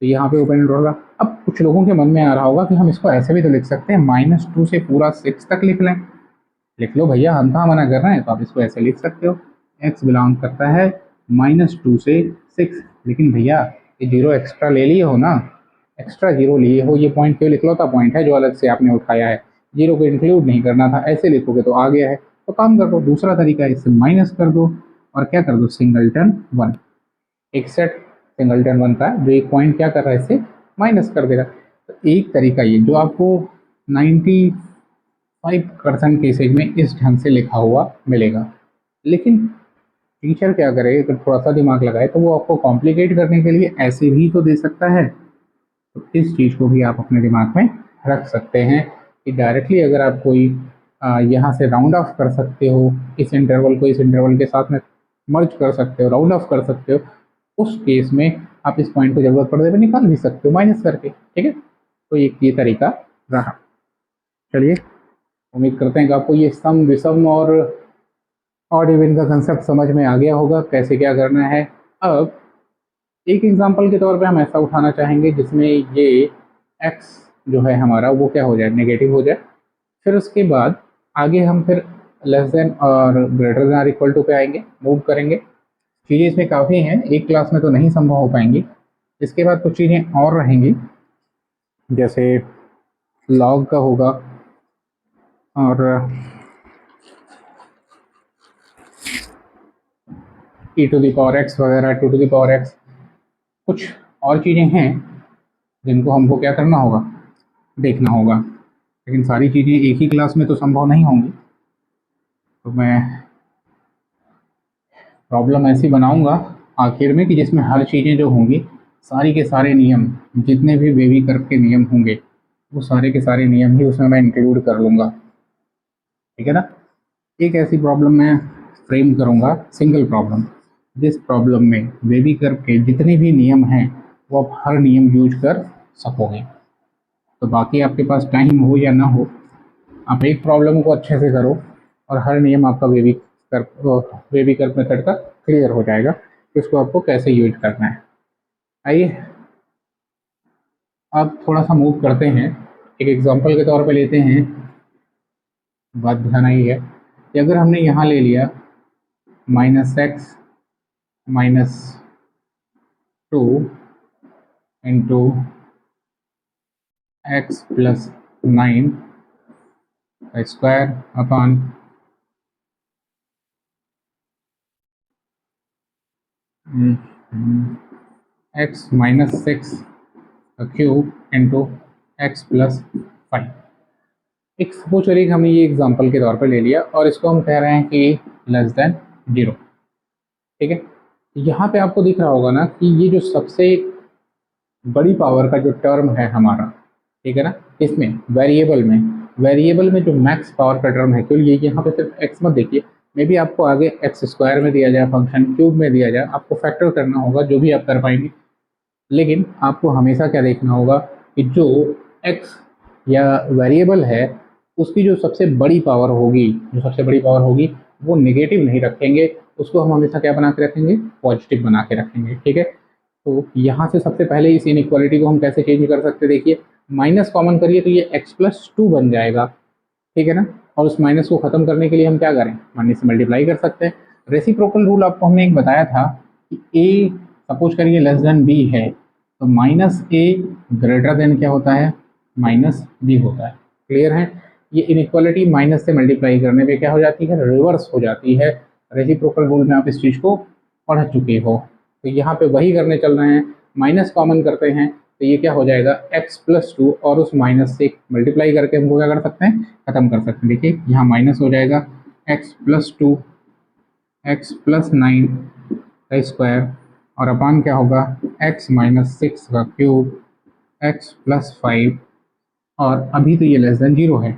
यहाँ पे ओपन इंटरवल। अब कुछ लोगों के मन में आ रहा होगा कि हम इसको ऐसे भी तो लिख सकते हैं, -2 से पूरा 6 तक लिख लें। लिख लो भैया, हम कहाँ मना कर रहे हैं, तो आप इसको ऐसे लिख सकते हो, x बिलोंग करता है -2 से 6। लेकिन भैया ये 0 एक्स्ट्रा ले लिए हो ना, एक्स्ट्रा 0 लिए हो, ये पॉइंट केवल इकलौता पॉइंट है जो अलग से आपने उठाया है, 0 को इंक्लूड नहीं करना था। ऐसे लिखोगे तो आ गया है, तो काम कर दो, दूसरा तरीका है, इससे माइनस कर दो और क्या कर दो, सिंगलटन 1, एक सेट सिंगलटन 1 का जो एक पॉइंट क्या कर रहा है, इससे माइनस कर देगा। तो एक तरीका ये जो आपको 95% केसेज में इस ढंग से लिखा हुआ मिलेगा। लेकिन टीचर क्या करे, अगर थोड़ा सा दिमाग लगाए तो वो आपको कॉम्प्लिकेट करने के लिए ऐसे भी तो दे सकता है। तो इस चीज़ को भी आप अपने दिमाग में रख सकते हैं कि डायरेक्टली अगर आप कोई यहाँ से राउंड ऑफ कर सकते हो, इस इंटरवल को इस इंटरवल के साथ में मर्ज कर सकते हो, राउंड ऑफ कर सकते हो, उस केस में आप इस पॉइंट को जरूरत पड़ने पर निकाल भी सकते हो माइनस करके। ठीक है, तो ये तरीका रहा। चलिए, उम्मीद करते हैं कि आपको ये सम विषम और ऑड इवन का कंसेप्ट समझ में आ गया होगा, कैसे क्या करना है। अब एक एग्जांपल के तौर पे हम ऐसा उठाना चाहेंगे जिसमें ये x जो है हमारा वो क्या हो जाए, नेगेटिव हो जाए। फिर उसके बाद आगे हम फिर लेस देन और greater than or equal to पे आएंगे, मूव करेंगे। चीज़ें इसमें काफ़ी हैं, एक क्लास में तो नहीं संभव हो पाएंगी। इसके बाद कुछ चीज़ें और रहेंगी, जैसे लॉग का होगा और e⁻x वगैरह, 2⁻x, कुछ और चीज़ें हैं जिनको हमको क्या करना होगा, देखना होगा। लेकिन सारी चीज़ें एक ही क्लास में तो संभव नहीं होंगी, तो मैं प्रॉब्लम ऐसी बनाऊंगा आखिर में कि जिसमें हर चीज़ें जो होंगी, सारी के सारे नियम, जितने भी बेबी कर्व के नियम होंगे, वो सारे के सारे नियम ही उसमें मैं इंक्लूड कर लूँगा। ठीक है ना। एक ऐसी प्रॉब्लम मैं फ्रेम करूँगा, सिंगल प्रॉब्लम, जिस प्रॉब्लम में बेबी कर्व के जितने भी नियम हैं वो आप हर नियम यूज कर सकोगे। तो बाकी आपके पास टाइम हो या ना हो, आप एक प्रॉब्लम को अच्छे से करो और हर नियम आपका बेबी कर्व मेथड का क्लियर हो जाएगा कि उसको आपको कैसे यूज करना है। आइए अब थोड़ा सा मूव करते हैं, एक एग्जांपल के तौर पे लेते हैं। बात ध्यान आई है कि अगर हमने यहाँ ले लिया -x -2 into x + 9 square upon x -6 cube into x + 5। एक सपोज करिए कि हमने ये एग्जांपल के तौर पर ले लिया और इसको हम कह रहे हैं कि लेस देन 0। ठीक है, यहाँ पे आपको दिख रहा होगा ना कि ये जो सबसे बड़ी पावर का जो टर्म है हमारा, ठीक है ना, इसमें वेरिएबल में जो मैक्स पावर का टर्म है, क्यों ये यहाँ पे सिर्फ x मत देखिए, मे भी आपको आगे x² में दिया जाए, फंक्शन क्यूब में दिया जाए, आपको फैक्टर करना होगा, जो भी आप कर पाएंगे। लेकिन आपको हमेशा क्या देखना होगा कि जो x या वेरिएबल है उसकी जो सबसे बड़ी पावर होगी वो नेगेटिव नहीं रखेंगे, उसको हम हमेशा क्या बना के रखेंगे, पॉजिटिव बना के रखेंगे। ठीक है, तो यहाँ से सबसे पहले इस इनइक्वालिटी को हम कैसे चेंज कर सकते हैं, देखिए माइनस कॉमन करिए तो ये x + 2 बन जाएगा। ठीक है ना, और उस माइनस को खत्म करने के लिए हम क्या करें, माइनस से मल्टीप्लाई कर सकते हैं। रेसिप्रोकल रूल आपको हमने एक बताया था कि a सपोज करिए लेस देन b है, तो -a ग्रेटर देन क्या होता है, -b होता है। क्लियर है, ये इनइक्वालिटी माइनस से मल्टीप्लाई करने पे क्या हो जाती है, रिवर्स हो जाती है। रेसिप्रोकल रूल में आप इस चीज़ को पढ़ चुके हो। तो यहाँ पे वही करने चल रहे हैं, माइनस कॉमन करते हैं तो ये क्या हो जाएगा x+2 और उस माइनस से मल्टीप्लाई करके हमको क्या कर सकते हैं, खत्म कर सकते हैं। देखिए यहाँ माइनस हो जाएगा x+2 x+9 का स्क्वायर और अपान क्या होगा x-6 का क्यूब x+5 और अभी तो ये लेस देन 0 है,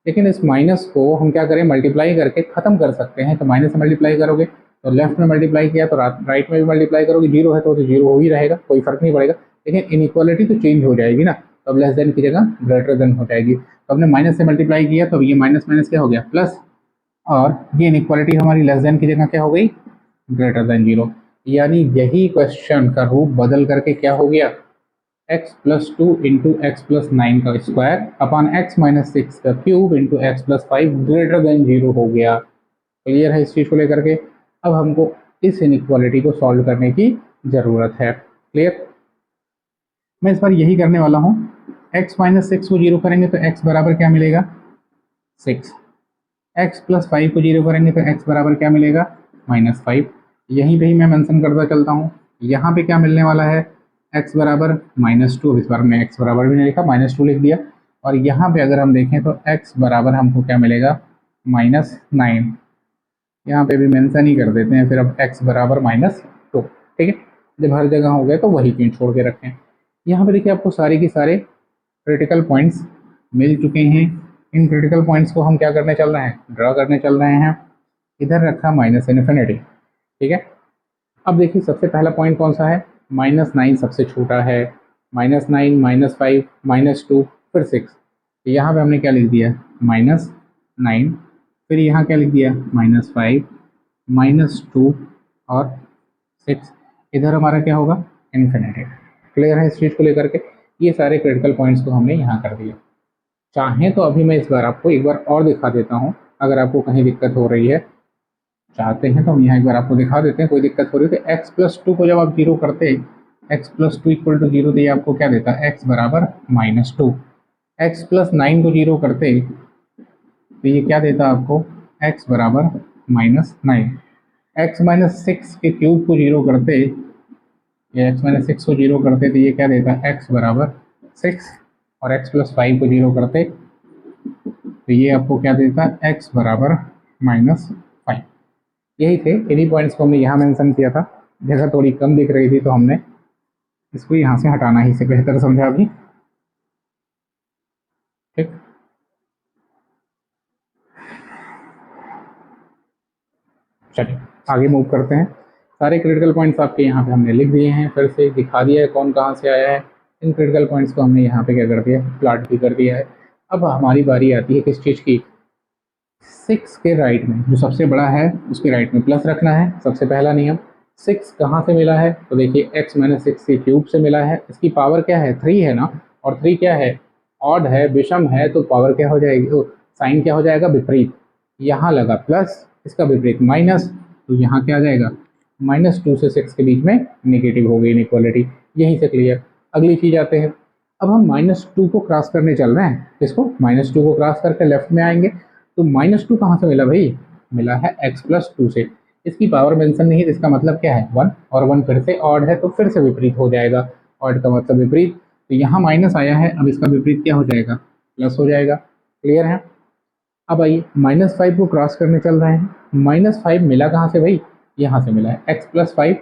लेकिन इस माइनस को हम क्या करें, मल्टीप्लाई करके ख़त्म कर सकते हैं। तो माइनस से मल्टीप्लाई करोगे तो लेफ्ट में मल्टीप्लाई किया तो राइट में भी मल्टीप्लाई करोगे, 0 है तो 0 हो ही रहेगा, कोई फर्क नहीं पड़ेगा। लेकिन इनइक्वालिटी तो चेंज हो जाएगी ना, तो अब लेस देन की जगह ग्रेटर देन हो जाएगी। तो हमने माइनस से मल्टीप्लाई किया तो ये माइनस माइनस क्या हो गया प्लस, और ये इनइक्वालिटी हमारी लेस देन की जगह क्या हो गई, ग्रेटर देन 0। यानी यही क्वेश्चन का रूप बदल करके क्या हो गया, x+2 इंटू x+9 का स्क्वायर अपान x-6 का cube into x+5 greater than 0 हो गया। क्लियर है इस चीज़ को लेकर के। अब हमको इस इनइक्वालिटी को सॉल्व करने की ज़रूरत है। क्लियर, मैं इस बार यही करने वाला हूँ। x-6 को 0 करेंगे तो x बराबर क्या मिलेगा 6, x+5 को 0 करेंगे तो x बराबर क्या मिलेगा -5। यहीं पे ही मैं मेंशन करता चलता हूँ, यहाँ पे क्या मिलने वाला है x बराबर -2। इस बार हमने x बराबर भी नहीं लिखा, -2 लिख दिया। और यहाँ पे अगर हम देखें तो x बराबर हमको क्या मिलेगा -9। यहाँ पे भी मेंशन ही कर देते हैं फिर अब x बराबर -2। ठीक है, जब हर जगह हो गया तो वही क्यों छोड़ के रखें। यहाँ पे देखिए आपको सारे के सारे क्रिटिकल पॉइंट्स मिल चुके हैं। इन क्रिटिकल पॉइंट्स को हम क्या करने चल रहे हैं, ड्रा करने चल रहे हैं। इधर रखा -इन्फिनिटी। ठीक है, अब देखिए सबसे पहला पॉइंट कौन सा है, -9 सबसे छोटा है, -9 -5 -2 फिर 6। यहाँ पे हमने क्या लिख दिया -9, फिर यहाँ क्या लिख दिया -5 -2 और 6। इधर हमारा क्या होगा इन्फिनिटी। क्लियर है इस चीज़ को लेकर के। ये सारे क्रिटिकल पॉइंट्स को हमने यहाँ कर दिया। चाहें तो अभी मैं इस बार आपको एक बार और दिखा देता हूँ, अगर आपको कहीं दिक्कत हो रही है। चाहते हैं तो हम यहाँ एक बार आपको दिखा देते हैं, कोई दिक्कत हो रही है तो x+2 को जब आप 0 करते x+2 इक्वल टू 0 तो ये आपको क्या देता है x बराबर -2। x+9 को 0 करते तो ये क्या देता आपको x बराबर -9। x-6 के क्यूब को 0 करते, ये x-6 को 0 करते तो ये क्या देता x बराबर 6, और x+5 को 0 करते तो ये आपको क्या देता x बराबर -5। यही थे, इन्हीं पॉइंट्स को हमने यहाँ मेंशन किया था। जगह थोड़ी कम दिख रही थी तो हमने इसको यहाँ से हटाना ही से बेहतर समझा अभी। ठीक, चलिए आगे मूव करते हैं। सारे क्रिटिकल पॉइंट्स आपके यहाँ पे हमने लिख दिए हैं, फिर से दिखा दिया है कौन कहाँ से आया है। इन क्रिटिकल पॉइंट्स को हमने यहाँ पे क्या कर दिया, प्लॉट भी कर दिया है। अब हमारी बारी आती है किस चीज़ की, 6 के राइट में जो सबसे बड़ा है उसके राइट में प्लस रखना है। सबसे पहला नियम, 6 कहाँ से मिला है तो देखिए x-6 के क्यूब से मिला है। इसकी पावर क्या है 3 है ना, और 3 क्या है ऑड है, विषम है, तो पावर क्या हो जाएगी, तो साइन क्या हो जाएगा विपरीत। यहाँ लगा प्लस, इसका विपरीत माइनस, तो यहाँ क्या आ जाएगा -2 से 6 के बीच में नेगेटिव हो गई इनइक्वालिटी। यहीं से क्लियर। अगली चीज़ आते हैं, अब हम -2 को क्रॉस करने चल रहे हैं। इसको -2 को क्रॉस करके लेफ्ट में आएंगे तो -2 कहाँ से मिला भाई, मिला है x+2 से। इसकी पावर मेंशन नहीं है, इसका मतलब क्या है 1, और 1 फिर से ऑड है तो फिर से विपरीत हो जाएगा। ऑड का मतलब विपरीत, तो यहाँ माइनस आया है, अब इसका विपरीत क्या हो जाएगा प्लस हो जाएगा। क्लियर है। अब आइए -5 को क्रॉस करने चल रहे हैं। -5 मिला कहाँ से भाई, यहाँ से मिला है x+5।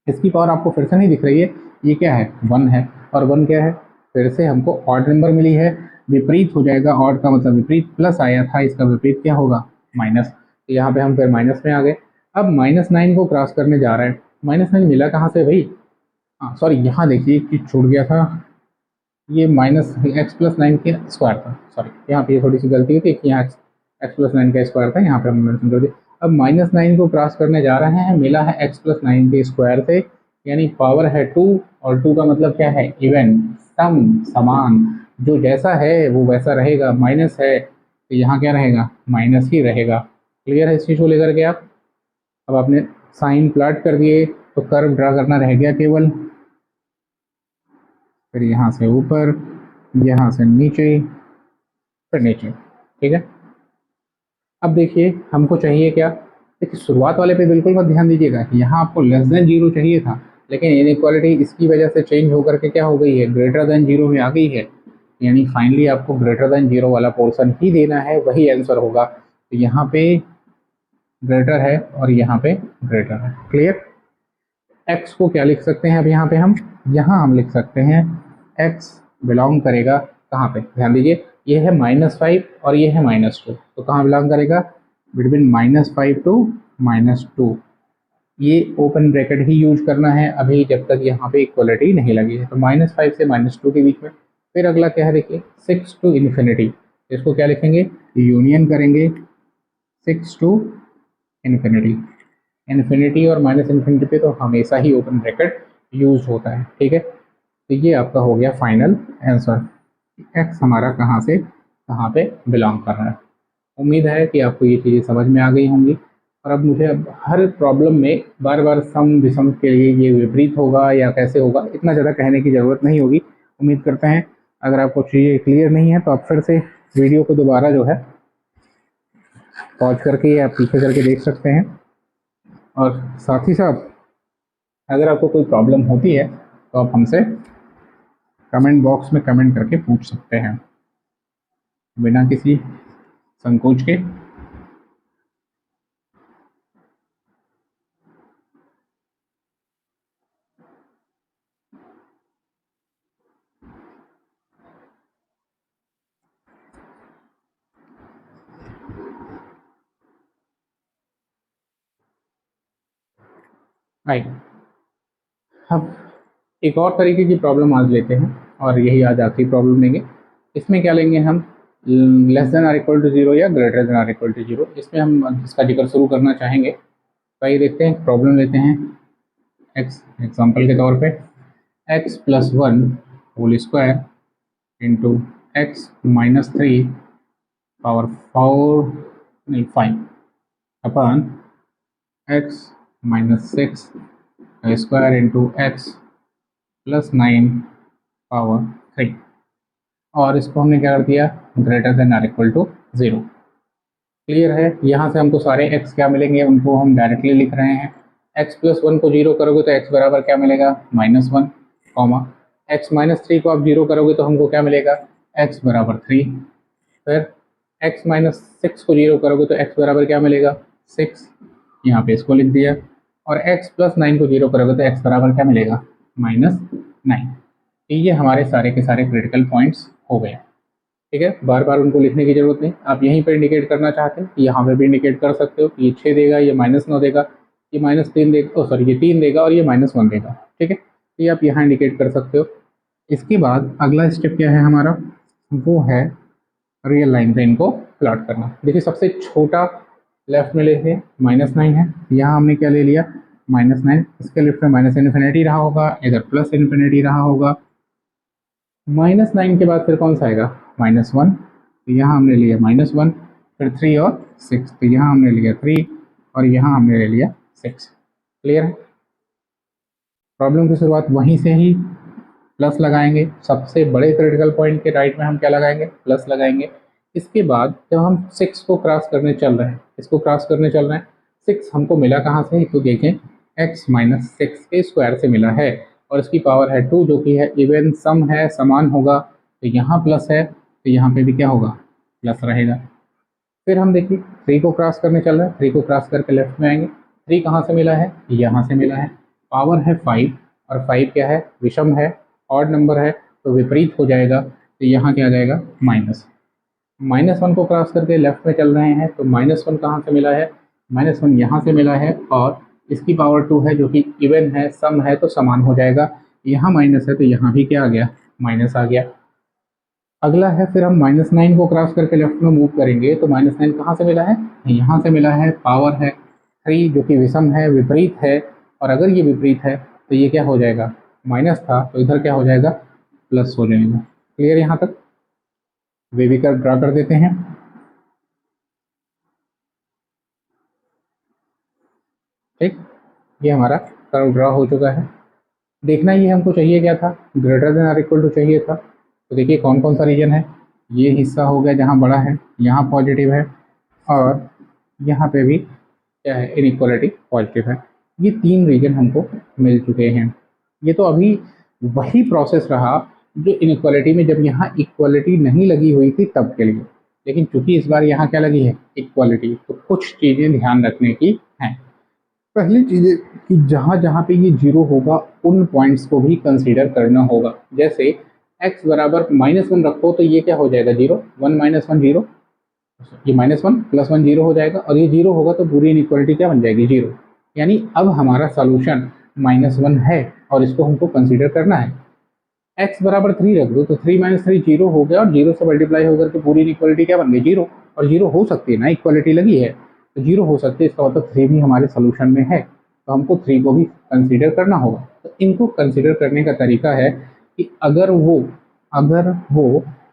इसकी पावर आपको फिर से नहीं दिख रही है, ये क्या है 1 है, और 1 क्या है फिर से हमको ऑड नंबर मिली है, विपरीत हो जाएगा। ऑड का मतलब विपरीत, प्लस आया था इसका विपरीत क्या होगा माइनस, तो यहाँ पे हम फिर माइनस में आ गए। अब -9 को क्रॉस करने जा रहे हैं। -9 मिला कहाँ से भाई, हाँ सॉरी यहाँ देखिए कि छूट गया था, ये -x+9 के स्क्वायर था, सॉरी यहाँ पे थोड़ी सी गलती थी कि यहाँ x+9 का स्क्वायर था, यहाँ पे हम मेंशन कर दिया। अब -9 को क्रॉस करने जा रहे हैं, मिला है x+9 के स्क्वायर से, यानी पावर है 2, और 2 का मतलब क्या है इवन, सम, समान, जो जैसा है वो वैसा रहेगा। माइनस है तो यहाँ क्या रहेगा माइनस ही रहेगा। क्लियर है इस चीज़ को लेकर के आप। अब आपने साइन प्लॉट कर दिए तो कर्व ड्रा करना रह गया केवल, फिर यहाँ से ऊपर, यहाँ से नीचे, फिर नीचे, ठीक है। अब देखिए हमको चाहिए क्या, देखिए शुरुआत वाले पे बिल्कुल मत ध्यान दीजिएगा कि यहाँ आपको लेस देन जीरो चाहिए था, लेकिन इनइक्वालिटी इसकी वजह से चेंज होकर के क्या हो गई है, ग्रेटर देन जीरो में आ गई है। यानी फाइनली आपको ग्रेटर देन जीरो वाला पोर्शन ही देना है, वही आंसर होगा। तो यहाँ पे ग्रेटर है और यहाँ पे ग्रेटर है, क्लियर। एक्स को क्या लिख सकते हैं अब यहाँ हम लिख सकते हैं एक्स बिलोंग करेगा कहाँ पे, ध्यान दीजिए ये है -5 और ये है -2, तो कहाँ बिलोंग करेगा, बिटवीन -5 टू -2। ये ओपन ब्रैकेट ही यूज करना है अभी जब तक यहाँ पे इक्वलिटी नहीं लगी है, तो -5 से -2 के बीच में। फिर अगला क्या है देखिए 6 टू इन्फिनिटी, इसको क्या लिखेंगे, यूनियन करेंगे 6 टू इन्फिनिटी। इन्फिनिटी और माइनस इन्फिनिटी पे तो हमेशा ही ओपन ब्रैकेट यूज होता है, ठीक है। तो ये आपका हो गया फाइनल आंसर, एक्स हमारा कहाँ से कहाँ पे बिलोंग कर रहा है। उम्मीद है कि आपको ये चीज़ें समझ में आ गई होंगी, और अब मुझे अब हर प्रॉब्लम में बार बार सम विषम के लिए ये विपरीत होगा या कैसे होगा इतना ज़्यादा कहने की ज़रूरत नहीं होगी। उम्मीद करते हैं अगर आपको चीज़ें क्लियर नहीं है तो आप फिर से वीडियो को दोबारा जो है पॉज करके या पीछे करके देख सकते हैं, और साथ ही साथ अगर आपको कोई प्रॉब्लम होती है तो आप हमसे कमेंट बॉक्स में कमेंट करके पूछ सकते हैं बिना किसी संकोच के। राइट, अब एक और तरीके की प्रॉब्लम आज लेते हैं, और यही आज आखिरी प्रॉब्लम लेंगे। इसमें क्या लेंगे हम, less than or equal to zero या greater than or equal to zero, इसमें हम इसका जिक्र शुरू करना चाहेंगे। तो आइए देखते हैं प्रॉब्लम लेते हैं। एक्स एग्जाम्पल के तौर पे x plus one whole square into x minus three power four नहीं 5 upon x minus six square into x plus 9 power 3, और इसको हमने क्या कर दिया, greater than or equal to zero. Clear है, यहाँ से हमको सारे x क्या मिलेंगे उनको हम डायरेक्टली लिख रहे हैं। x प्लस वन को जीरो करोगे तो x बराबर क्या मिलेगा, -1, कॉमा x माइनस थ्री को आप जीरो करोगे तो हमको क्या मिलेगा, x बराबर 3। फिर x माइनस सिक्स को जीरो करोगे तो x बराबर क्या मिलेगा, 6, यहाँ पे इसको लिख दिया। और x प्लस 9 को जीरो करोगे तो x बराबर क्या मिलेगा, -9। ये हमारे सारे के सारे क्रिटिकल पॉइंट्स हो गए, ठीक है। बार बार उनको लिखने की जरूरत नहीं, आप यहीं पर इंडिकेट करना चाहते हैं यहाँ पे भी इंडिकेट कर सकते हो कि ये 6 देगा, ये -9 देगा, ये -3 देगा, ओ सॉरी ये 3 देगा और ये -1 देगा, ठीक है। ये आप यहाँ इंडिकेट कर सकते हो। इसके बाद अगला स्टेप क्या है हमारा, वो है रियल लाइन पे इनको प्लॉट करना। देखिए सबसे छोटा लेफ्ट में लेते हैं -9 है, यहाँ हमने क्या ले लिया -9, इसके लेफ्ट में माइनस इन्फिनिटी रहा होगा, इधर प्लस इन्फिनिटी रहा होगा। -9 के बाद फिर कौन सा आएगा, -1, तो यहाँ हमने लिया -1, फिर 3 और 6, तो यहाँ हमने लिया 3 और यहाँ हमने ले लिया 6। क्लियर है, प्रॉब्लम की शुरुआत वहीं से ही प्लस लगाएंगे, सबसे बड़े क्रिटिकल पॉइंट के राइट में हम क्या लगाएंगे, प्लस लगाएंगे। इसके बाद जब हम 6 को क्रॉस करने चल रहे हैं, इसको क्रॉस करने चल रहे हैं, 6 हमको मिला कहाँ से, तो देखें x माइनस सिक्स के स्क्वायर से मिला है, और इसकी पावर है 2 जो कि है इवन सम है, समान होगा, तो यहाँ प्लस है तो यहाँ पे भी क्या होगा, प्लस रहेगा। फिर हम देखिए 3 को क्रॉस करने चल रहे हैं, 3 को क्रॉस करके लेफ्ट में आएंगे, 3 कहाँ से मिला है, यहाँ से मिला है, पावर है 5, और 5 क्या है, विषम है, ऑड नंबर है, तो विपरीत हो जाएगा, तो यहाँ क्या आ जाएगा, -1 को क्रॉस करके लेफ्ट में चल रहे हैं, तो -1 कहाँ से मिला है, -1 यहाँ से मिला है, और इसकी पावर 2 है जो कि इवन है, सम है, तो समान हो जाएगा। यहाँ माइनस है तो यहाँ भी क्या आ गया, माइनस आ गया। अगला है फिर हम -9 को क्रॉस करके लेफ्ट में मूव करेंगे, तो -9 कहाँ से मिला है, यहाँ से मिला है, पावर है 3 जो कि विषम है, विपरीत है, और अगर ये विपरीत है तो ये क्या हो जाएगा, माइनस था तो इधर क्या हो जाएगा, प्लस हो जाएगा। क्लियर, यहाँ तक वेवी कर्व ड्रा कर देते हैं। ठीक, ये हमारा कर्व ड्रा हो चुका है। देखना ये हमको चाहिए क्या था, greater than or equal to चाहिए था, तो देखिए कौन कौन सा रीजन है, ये हिस्सा हो गया जहाँ बड़ा है, यहाँ पॉजिटिव है, और यहाँ पे भी क्या है, इनइक्वालिटी पॉजिटिव है। ये 3 रीजन हमको मिल चुके हैं। ये तो अभी वही प्रोसेस रहा जो इनइक्वालिटी में जब यहाँ इक्वालिटी नहीं लगी हुई थी तब के लिए, लेकिन चूंकि इस बार यहाँ क्या लगी है, इक्वालिटी, तो कुछ चीज़ें ध्यान रखने की हैं। पहली चीज़ है कि जहाँ जहाँ पे ये जीरो होगा उन पॉइंट्स को भी कंसीडर करना होगा। जैसे x बराबर -1 रखो तो ये क्या हो जाएगा, जीरो, 1 - 1 जीरो, ये -1 + 1 जीरो हो जाएगा, और ये जीरो होगा तो पूरी इनइक्वालिटी क्या बन जाएगी, जीरो। यानी अब हमारा सॉल्यूशन -1 है और इसको हमको कंसीडर करना है। x बराबर 3 रख दो तो 3 - 3 जीरो हो गया, और जीरो से मल्टीप्लाई होकर के पूरी इनइक्वालिटी क्या बन गई, जीरो। और जीरो हो सकती है ना, इक्वालिटी लगी है तो जीरो हो सकती है, इसका मतलब 3 भी हमारे सोल्यूशन में है, तो हमको 3 को भी कंसीडर करना होगा। तो इनको कंसीडर करने का तरीका है कि अगर वो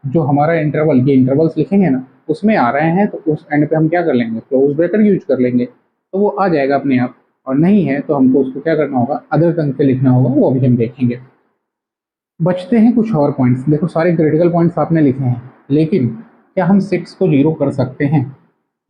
जो हमारा इंटरवल, ये इंटरवल्स लिखेंगे ना, उसमें आ रहे हैं तो उस एंड पे हम क्या कर लेंगे, क्लोज ब्रैकेट यूज कर लेंगे, तो वो आ जाएगा अपने आप। और नहीं है तो हमको उसको क्या करना होगा, अदर ढंग से लिखना होगा, वो अभी हम देखेंगे। बचते हैं कुछ और पॉइंट्स। देखो सारे क्रिटिकल पॉइंट्स आपने लिखे हैं, लेकिन क्या हम 6 को जीरो कर सकते हैं?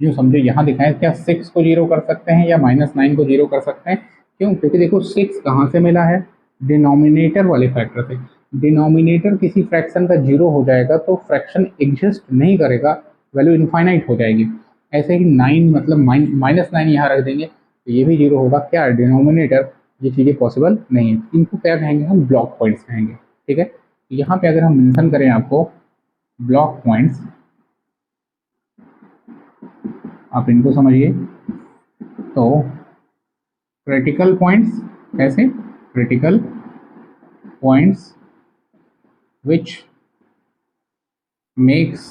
यूँ समझो, यहाँ दिखाएं, क्या 6 को जीरो कर सकते हैं या -9 को जीरो कर सकते हैं? क्यों? क्योंकि देखो 6 कहाँ से मिला है, डिनोमिनेटर वाले फैक्टर से। डिनोमिनेटर किसी फ्रैक्शन का जीरो हो जाएगा तो फ्रैक्शन एग्जिस्ट नहीं करेगा, वैल्यू इनफाइनाइट हो जाएगी। ऐसे ही 9 मतलब -9 यहाँ रख देंगे तो ये भी जीरो होगा, क्या डिनोमिनेटर, ये चीज़ें पॉसिबल नहीं है। इनको क्या कहेंगे हम, ब्लॉक पॉइंट्स कहेंगे, ठीक है। यहाँ पे अगर हम मेंशन करें आपको ब्लॉक पॉइंट्स, आप इनको समझिए। तो क्रिटिकल पॉइंट्स कैसे, critical points which makes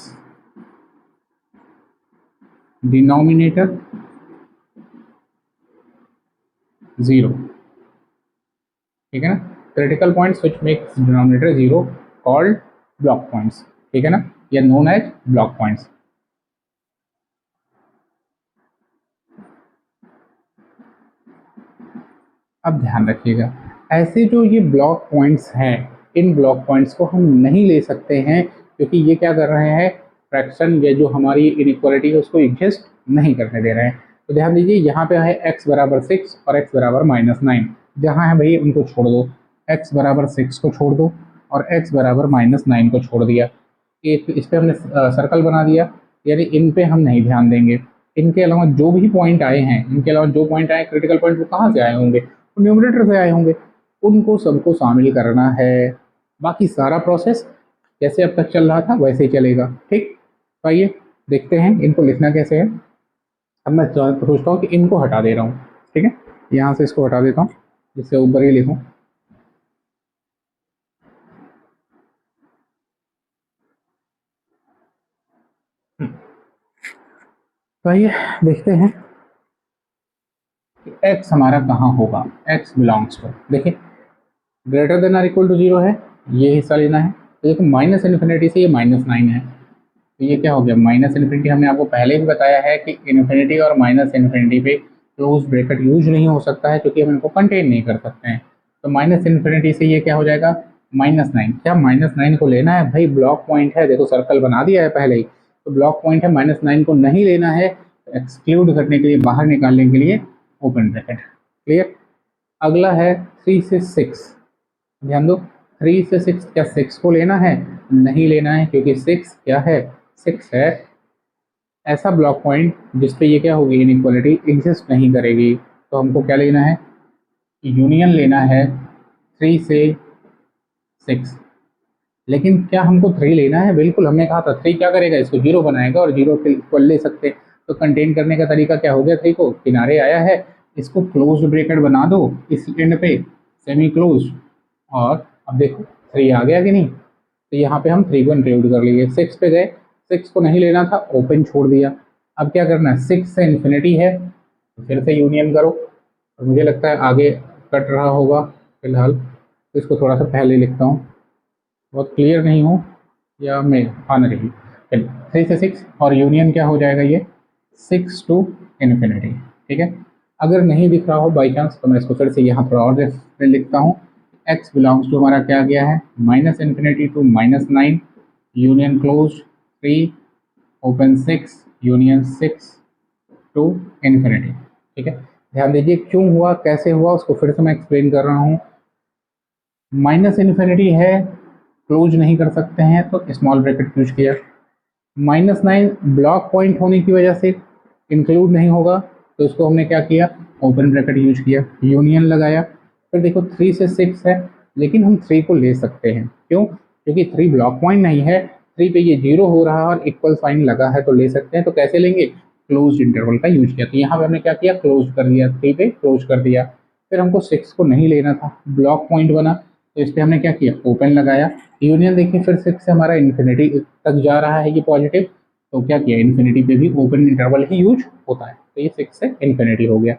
denominator zero, ठीक है ना। Critical points which makes denominator zero called block points, ठीक है ना, या नोन एज ब्लॉक पॉइंट्स। अब ध्यान रखिएगा, ऐसे जो ये ब्लॉक पॉइंट्स हैं, इन ब्लॉक पॉइंट्स को हम नहीं ले सकते हैं, क्योंकि ये क्या कर रहे हैं, फ्रैक्शन या जो हमारी इनइक्वालिटी है उसको एग्जिस्ट नहीं करने दे रहे हैं। तो ध्यान दीजिए, यहाँ पे है x बराबर 6 और x बराबर -9, जहाँ है भाई उनको छोड़ दो, x बराबर 6 को छोड़ दो और x बराबर -9 को छोड़ दिया। इस पे हमने सर्कल बना दिया, यानी इन पे हम नहीं ध्यान देंगे। इनके अलावा जो भी पॉइंट आए हैं, इनके अलावा जो पॉइंट आए क्रिटिकल पॉइंट, वो कहाँ से आए होंगे, वो न्यूमरेटर से आए होंगे, उनको सबको शामिल करना है। बाकी सारा प्रोसेस जैसे अब तक चल रहा था वैसे ही चलेगा, ठीक। तो आइए देखते हैं इनको लिखना कैसे है। अब मैं सोचता हूँ कि इनको हटा दे रहा हूँ, ठीक है, यहाँ से इसको हटा देता हूँ, जिससे ऊपर ही लिखूँ। तो आइए देखते हैं कि x हमारा कहाँ होगा, x बिलोंग्स टू, देखिए greater than or equal to zero है, ये हिस्सा लेना है। तो देखो माइनस इन्फिनिटी से ये -9 है, तो ये क्या हो गया, माइनस इन्फिनिटी। हमने आपको पहले भी बताया है कि इन्फिनिटी और माइनस इन्फिनिटी पे क्लोज ब्रैकेट यूज नहीं हो सकता है, क्योंकि हम इनको कंटेन नहीं कर सकते हैं। तो माइनस इन्फिनिटी से ये क्या हो जाएगा, -9। क्या -9 को लेना है भाई, ब्लॉक पॉइंट है, देखो सर्कल बना दिया है पहले ही, तो ब्लॉक पॉइंट है, -9 को नहीं लेना है। एक्सक्लूड करने के लिए, बाहर निकालने के लिए ओपन ब्रैकेट, क्लियर। अगला है 3 से 6, ध्यान दो, 3 से 6, क्या 6 को लेना है, नहीं लेना है, क्योंकि 6 क्या है, 6 है ऐसा ब्लॉक पॉइंट जिसपे ये क्या होगी, इनइक्वालिटी एग्जिस्ट नहीं करेगी। तो हमको क्या लेना है, यूनियन लेना है 3 से 6। लेकिन क्या हमको 3 लेना है, बिल्कुल, हमने कहा था 3 क्या करेगा, इसको जीरो बनाएगा, और जीरो के इक्वल ले सकते। तो कंटेन करने का तरीका क्या हो गया, 3 को किनारे आया है, इसको क्लोज ब्रैकेट बना दो इस एंड पे, सेमी क्लोज, और अब देखो 3 आ गया कि नहीं। तो यहाँ पे हम 3 को इंक्लूड कर लिए, 6 पे गए, 6 को नहीं लेना था, ओपन छोड़ दिया। अब क्या करना है, 6 से इन्फिनिटी है तो फिर से यूनियन करो, और मुझे लगता है आगे कट रहा होगा फिलहाल, तो इसको थोड़ा सा पहले लिखता हूँ, बहुत क्लियर नहीं हो, या मैं आना रही। चलिए 3 से 6 और यूनियन क्या हो जाएगा, ये 6 टू इन्फिनिटी, ठीक है। अगर नहीं दिख रहा हो बाई चांस तो मैं इसको फिर से यहाँ थोड़ा और लिखता हूँ। x बिलोंग्स टू हमारा क्या गया है, -infinity to -9, union close, 3 open 6 union 6 to infinity. ठीक है, ध्यान दीजिए क्यों हुआ, कैसे हुआ, उसको फिर से मैं एक्सप्लेन कर रहा हूँ। माइनस इन्फिनिटी है, क्लोज नहीं कर सकते हैं तो स्मॉल ब्रैकेट यूज किया। -9 ब्लॉक पॉइंट होने की वजह से इंक्लूड नहीं होगा तो इसको हमने क्या किया, ओपन ब्रैकेट यूज किया, यूनियन लगाया। फिर देखो 3 से 6 है, लेकिन हम 3 को ले सकते हैं, क्यों, क्योंकि 3 ब्लॉक पॉइंट नहीं है, 3 पे ये 0 हो रहा है और इक्वल साइन लगा है तो ले सकते हैं। तो कैसे लेंगे, क्लोज इंटरवल का यूज किया। तो यहाँ पे हमने क्या किया, क्लोज कर दिया, 3 पे क्लोज कर दिया। फिर हमको 6 को नहीं लेना था, ब्लॉक पॉइंट बना, तो इस पर हमने क्या किया, ओपन लगाया, यूनियन। देखिए फिर 6 से हमारा इन्फिनिटी तक जा रहा है ये पॉजिटिव, तो क्या किया, इन्फिनिटी पे भी ओपन इंटरवल ही यूज होता है, तो ये 6 से इन्फिनिटी हो गया।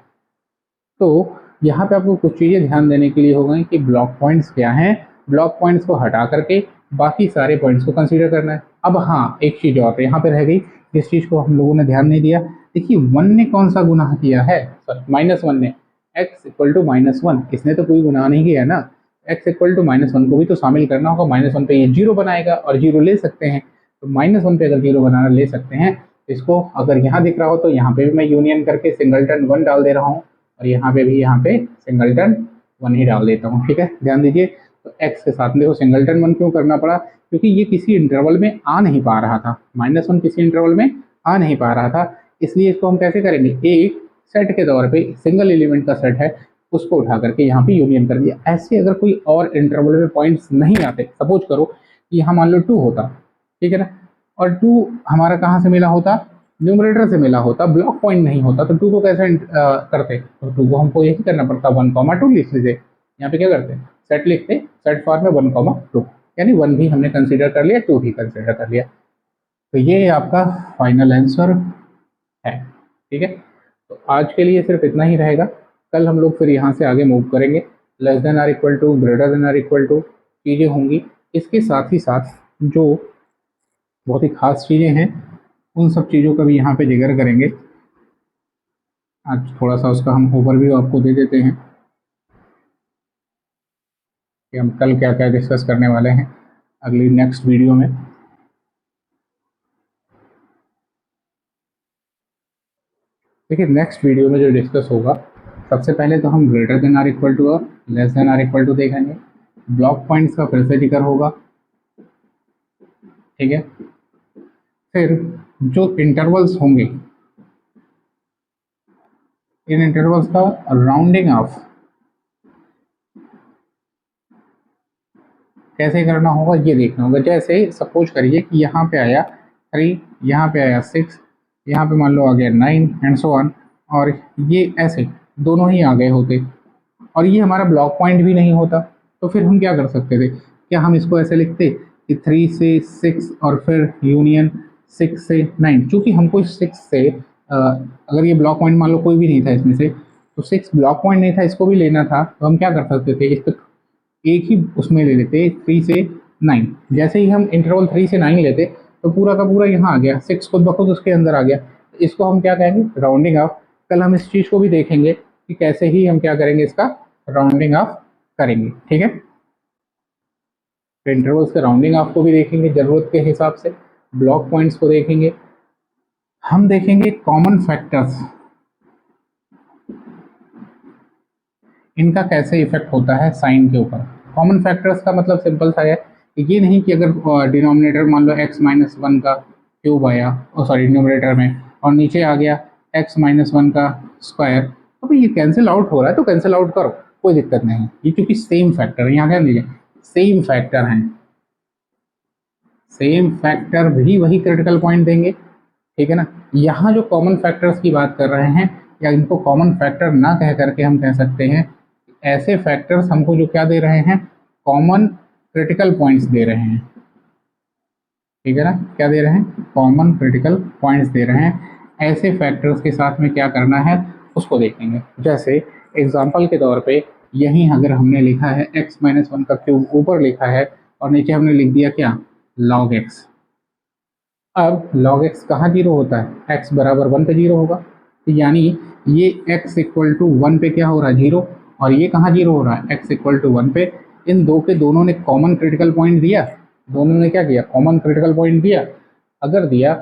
तो यहाँ पे आपको कुछ चीज़ें ध्यान देने के लिए हो गई कि ब्लॉक पॉइंट्स क्या हैं, ब्लॉक पॉइंट्स को हटा करके बाकी सारे पॉइंट्स को कंसीडर करना है। अब हाँ, एक चीज़ और यहाँ पे रह गई, जिस चीज़ को हम लोगों ने ध्यान नहीं दिया। देखिए 1 ने कौन सा गुनाह किया है, -1 ने, x इक्वल टू -1, इसने तो कोई गुनाह नहीं किया ना, x इक्वल टू -1 को भी तो शामिल करना होगा। -1 पे ये 0 बनाएगा और 0 ले सकते हैं, तो -1 पे अगर 0 बनाना ले सकते हैं, इसको अगर यहाँ दिख रहा हो तो यहाँ पे भी मैं यूनियन करके सिंगलटन 1 डाल दे रहा हूँ, और यहाँ पे भी यहाँ पे सिंगलटन 1 ही डाल देता हूँ। ठीक है, ध्यान दीजिए। तो x के साथ देखो सिंगलटन 1 क्यों करना पड़ा, क्योंकि ये किसी इंटरवल में आ नहीं पा रहा था, -1 किसी इंटरवल में आ नहीं पा रहा था, इसलिए इसको हम कैसे करेंगे, एक सेट के तौर पे, सिंगल एलिमेंट का सेट है, उसको उठा करके यहाँ पे यूनियन कर दिया। ऐसे अगर कोई और इंटरवल में पॉइंट्स नहीं आते, सपोज करो कि यहाँ मान लो 2 होता, ठीक है ना, और 2 हमारा कहाँ से मिला होता, न्यूमरेटर से मिला होता, ब्लॉक पॉइंट नहीं होता, तो 2 को कैसे करते, तो 2 को हमको यही करना पड़ता, 1, 2 लिख लीजिए। यहाँ पे क्या करते, सेट लिखते, सेट फॉर्म में 1, 2, यानी 1 भी हमने कंसीडर कर लिया, 2 भी कंसीडर कर लिया। तो ये आपका फाइनल आंसर है। ठीक है, तो आज के लिए सिर्फ इतना ही रहेगा, कल हम लोग फिर यहाँ से आगे मूव करेंगे, less than or equal to, greater than or equal to चीज़ें होंगी। इसके साथ ही साथ जो बहुत ही खास चीज़ें हैं, उन सब चीज़ों का भी यहाँ पे जिक्र करेंगे। आज थोड़ा सा उसका हम ओवरव्यू आपको दे देते हैं कि हम कल क्या क्या डिस्कस करने वाले हैं अगली नेक्स्ट वीडियो में। देखिए नेक्स्ट वीडियो में जो डिस्कस होगा, सबसे पहले तो हम greater than or equal to और less than or equal to देखेंगे, ब्लॉक पॉइंट्स का फिर से जिक्र होगा। ठीक है, फिर जो इंटरवल्स होंगे, इन इंटरवल्स का राउंडिंग ऑफ कैसे करना होगा ये देखना होगा। जैसे सपोज करिए कि यहाँ पे आया 3, यहाँ पे आया 6, यहाँ पे मान लो आ गया 9 एंड सो ऑन, और ये ऐसे दोनों ही आ गए होते, और ये हमारा ब्लॉक पॉइंट भी नहीं होता, तो फिर हम क्या कर सकते थे, क्या हम इसको ऐसे लिखते कि 3 से 6 और फिर यूनियन 6 से 9, चूँकि हमको इस 6 से अगर ये ब्लॉक पॉइंट मान लो कोई भी नहीं था इसमें से, तो 6 ब्लॉक पॉइंट नहीं था, इसको भी लेना था, तो हम क्या कर सकते थे, इस पर एक ही उसमें ले लेते 3 से 9। जैसे ही हम इंटरवल 3 से 9 लेते तो पूरा का पूरा यहाँ आ गया, 6 खुद ब खुद उसके अंदर आ गया, इसको हम क्या कहेंगे, राउंडिंग ऑफ। कल हम इस चीज़ को भी देखेंगे कि कैसे ही हम क्या करेंगे, इसका राउंडिंग ऑफ करेंगे। ठीक है, तो इंटरवल्स के राउंडिंग ऑफ को भी देखेंगे ज़रूरत के हिसाब से, ब्लॉक पॉइंट्स को देखेंगे, हम देखेंगे कॉमन फैक्टर्स, इनका कैसे इफेक्ट होता है साइन के ऊपर। कॉमन फैक्टर्स का मतलब सिंपल सा है कि ये नहीं कि अगर डिनोमिनेटर मान लो x-1 का क्यूब आया, सॉरी न्यूमरेटर में, और नीचे आ गया x-1 का स्क्वायर, तो भाई ये कैंसिल आउट हो रहा है तो कैंसिल आउट करो, कोई दिक्कत नहीं। ये क्योंकि सेम फैक्टर है, यहाँ ध्यान दीजिए, सेम फैक्टर हैं, सेम फैक्टर भी वही क्रिटिकल पॉइंट देंगे। ठीक है ना, यहाँ जो कॉमन फैक्टर्स की बात कर रहे हैं, या इनको कॉमन फैक्टर ना कह करके हम कह सकते हैं, ऐसे फैक्टर्स हमको जो क्या दे रहे हैं, कॉमन क्रिटिकल पॉइंट्स दे रहे हैं। ठीक है ना, क्या दे रहे हैं, कॉमन क्रिटिकल पॉइंट्स दे रहे हैं। ऐसे फैक्टर्स के साथ में क्या करना है उसको देखेंगे। जैसे एग्जांपल के तौर पे यहीं अगर हमने लिखा है x-1 का क्यूब ऊपर लिखा है और नीचे हमने लिख दिया क्या, log x। अब log x कहाँ जीरो होता है, x बराबर 1 पे जीरो होगा, तो यानी ये x इक्वल टू 1 पे क्या हो रहा है, जीरो, और ये कहाँ जीरो हो रहा है, x इक्वल टू 1 पे। इन दो के दोनों ने कॉमन क्रिटिकल पॉइंट दिया, दोनों ने क्या किया, कॉमन क्रिटिकल पॉइंट दिया। अगर दिया,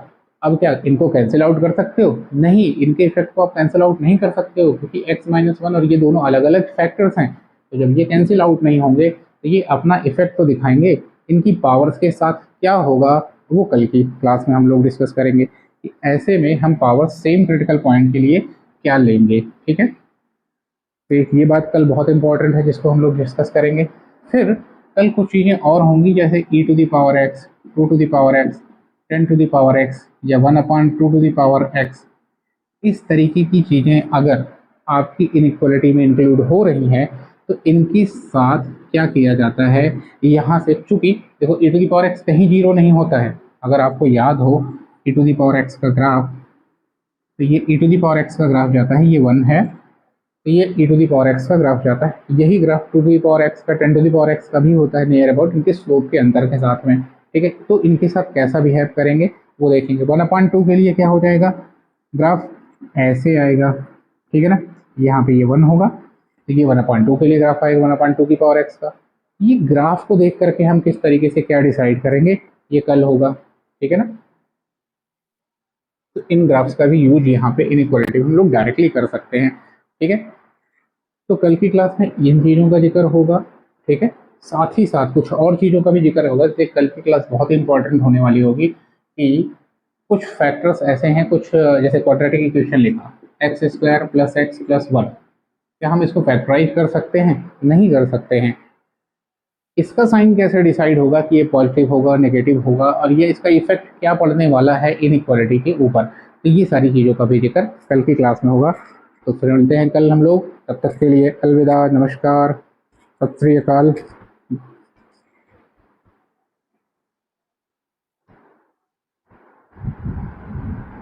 अब क्या इनको कैंसिल आउट कर सकते हो? नहीं, इनके इफेक्ट को आप कैंसिल आउट नहीं कर सकते हो, क्योंकि x-1 और ये दोनों अलग अलग फैक्टर्स हैं। तो जब ये कैंसिल आउट नहीं होंगे तो ये अपना इफेक्ट तो दिखाएंगे। इनकी पावर्स के साथ क्या होगा वो कल की क्लास में हम लोग डिस्कस करेंगे कि ऐसे में हम पावर सेम क्रिटिकल पॉइंट के लिए क्या लेंगे। ठीक है, तो ये बात कल बहुत इंपॉर्टेंट है जिसको हम लोग डिस्कस करेंगे। फिर कल कुछ चीज़ें और होंगी, जैसे e⁻x, 2⁻x, 10⁻x या 1/2⁻x। इस तरीके की चीज़ें अगर आपकी इनइक्वालिटी में इंक्लूड हो रही हैं तो इनके साथ क्या किया जाता है, यहाँ से चूंकि देखो e⁻x कहीं जीरो नहीं होता है। अगर आपको याद हो e⁻x का ग्राफ, तो ये e⁻x का ग्राफ जाता है, ये 1 है, तो ये e⁻x का ग्राफ जाता है। यही ग्राफ 2⁻x का, 10⁻x का भी होता है नियर अबाउट, इनके स्लोप के अंतर के साथ में। ठीक है, तो इनके साथ कैसा बिहेव करेंगे वो देखेंगे। 1/2 के लिए क्या हो जाएगा, ग्राफ ऐसे आएगा। ठीक है ना, यहाँ पे ये 1 होगा, तो ये 1/2 के लिए ग्राफ आएगा 1/2 का। ये ग्राफ को देख करके हम किस तरीके से क्या डिसाइड करेंगे ये कल होगा। ठीक है ना, तो इन ग्राफ्स का भी यूज यहाँ पे इनइक्वालिटी हम लोग डायरेक्टली कर सकते हैं। ठीक है, तो कल की क्लास में इन चीज़ों का जिक्र होगा। ठीक है, साथ ही साथ कुछ और चीज़ों का भी जिक्र होगा। जैसे कल की क्लास बहुत इंपॉर्टेंट होने वाली होगी कि कुछ फैक्टर्स ऐसे हैं, कुछ जैसे क्वाड्रेटिक इक्वेशन लिखा x² + x + 1, क्या हम इसको फैक्टराइज कर सकते हैं? नहीं कर सकते हैं। इसका साइन कैसे डिसाइड होगा कि ये पॉजिटिव होगा नेगेटिव होगा, और ये इसका इफेक्ट क्या पड़ने वाला है इनइक्वालिटी के ऊपर, तो ये सारी चीज़ों का भी जिक्र कल की क्लास में होगा। तो फिर मिलते हैं कल हम लोग, तब तक के लिए अलविदा, नमस्कार, सत श्री अकाल।